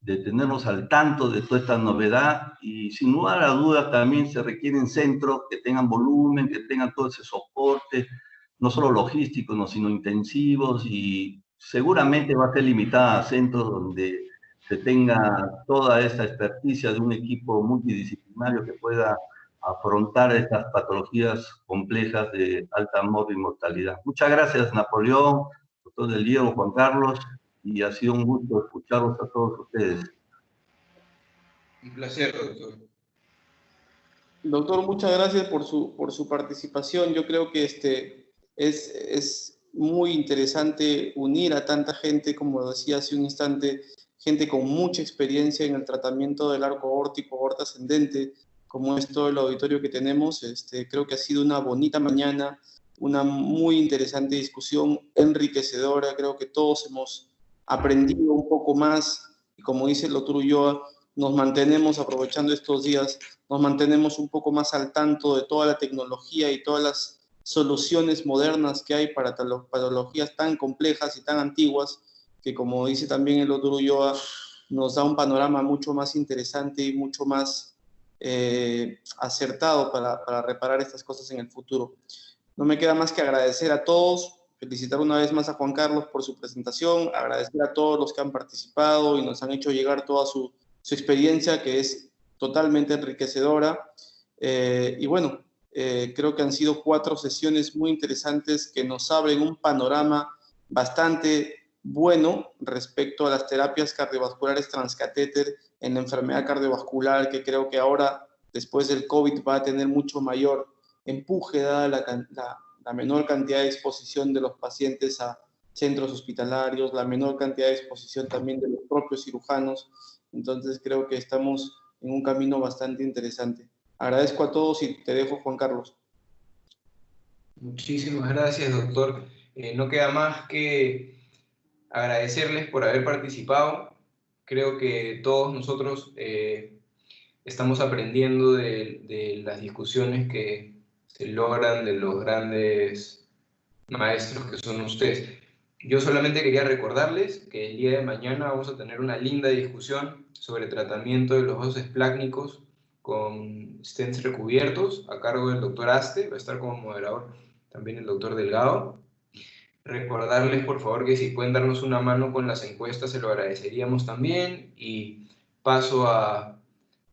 de tenernos al tanto de toda esta novedad y sin lugar a dudas también se requieren centros que tengan volumen, que tengan todo ese soporte, no solo logísticos, no, sino intensivos, y seguramente va a ser limitada a centros donde se tenga toda esta experticia de un equipo multidisciplinario que pueda afrontar estas patologías complejas de alta mortalidad. Muchas gracias, Napoleón, doctor Del Hierro, Juan Carlos, y ha sido un gusto escucharlos a todos ustedes. Un placer, doctor. Doctor, muchas gracias por su participación. Yo creo que es muy interesante unir a tanta gente, como decía hace un instante, gente con mucha experiencia en el tratamiento del arco aórtico, aorta ascendente, como es todo el auditorio que tenemos. Creo que ha sido una bonita mañana, una muy interesante discusión, enriquecedora. Creo que todos hemos aprendido un poco más y, como dice el doctor Ulloa, nos mantenemos, aprovechando estos días, nos mantenemos un poco más al tanto de toda la tecnología y todas las soluciones modernas que hay para patologías tan complejas y tan antiguas, que, como dice también el doctor Ulloa, nos da un panorama mucho más interesante y mucho más acertado para reparar estas cosas en el futuro. No me queda más que agradecer a todos, felicitar una vez más a Juan Carlos por su presentación, agradecer a todos los que han participado y nos han hecho llegar toda su experiencia, que es totalmente enriquecedora. Y bueno, creo que han sido 4 sesiones muy interesantes que nos abren un panorama bastante bueno respecto a las terapias cardiovasculares transcatéter en la enfermedad cardiovascular, que creo que ahora, después del COVID, va a tener mucho mayor empuje, dada la menor cantidad de exposición de los pacientes a centros hospitalarios, la menor cantidad de exposición también de los propios cirujanos. Entonces creo que estamos en un camino bastante interesante. Agradezco a todos y te dejo, Juan Carlos. Muchísimas gracias, doctor. No queda más que agradecerles por haber participado. Creo que todos nosotros estamos aprendiendo de las discusiones que se logran de los grandes maestros que son ustedes. Yo solamente quería recordarles que el día de mañana vamos a tener una linda discusión sobre tratamiento de los vasos esplácnicos con stents recubiertos a cargo del doctor Aste. Va a estar como moderador también el doctor Delgado. Recordarles, por favor, que si pueden darnos una mano con las encuestas, se lo agradeceríamos también. Y paso a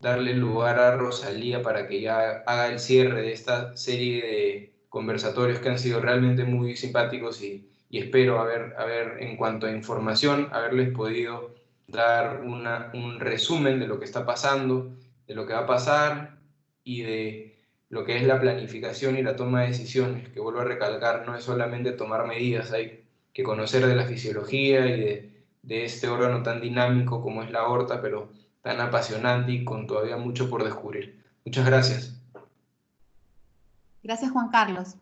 darle lugar a Rosalía para que ya haga el cierre de esta serie de conversatorios que han sido realmente muy simpáticos y espero haber, en cuanto a información, haberles podido dar un resumen de lo que está pasando, de lo que va a pasar y de lo que es la planificación y la toma de decisiones, que vuelvo a recalcar, no es solamente tomar medidas, hay que conocer de la fisiología y de este órgano tan dinámico como es la aorta, pero tan apasionante y con todavía mucho por descubrir. Muchas gracias. Gracias, Juan Carlos.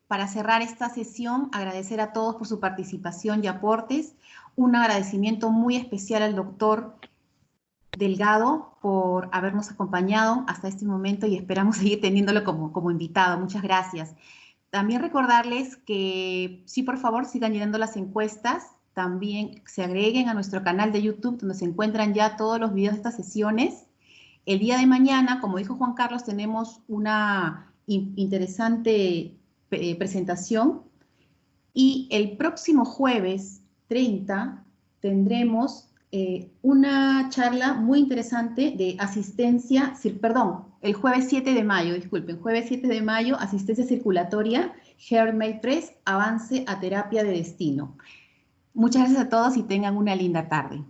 Para cerrar esta sesión, agradecer a todos por su participación y aportes. Un agradecimiento muy especial al doctor Delgado por habernos acompañado hasta este momento y esperamos seguir teniéndolo como invitado. Muchas gracias. También recordarles que sí, por favor, sigan llenando las encuestas. También se agreguen a nuestro canal de YouTube, donde se encuentran ya todos los videos de estas sesiones. El día de mañana, como dijo Juan Carlos, tenemos una interesante presentación. Y el próximo jueves 30 tendremos una charla muy interesante de asistencia, el jueves 7 de mayo, disculpen, jueves 7 de mayo, asistencia circulatoria, HeartMate 3, avance a terapia de destino. Muchas gracias a todos y tengan una linda tarde.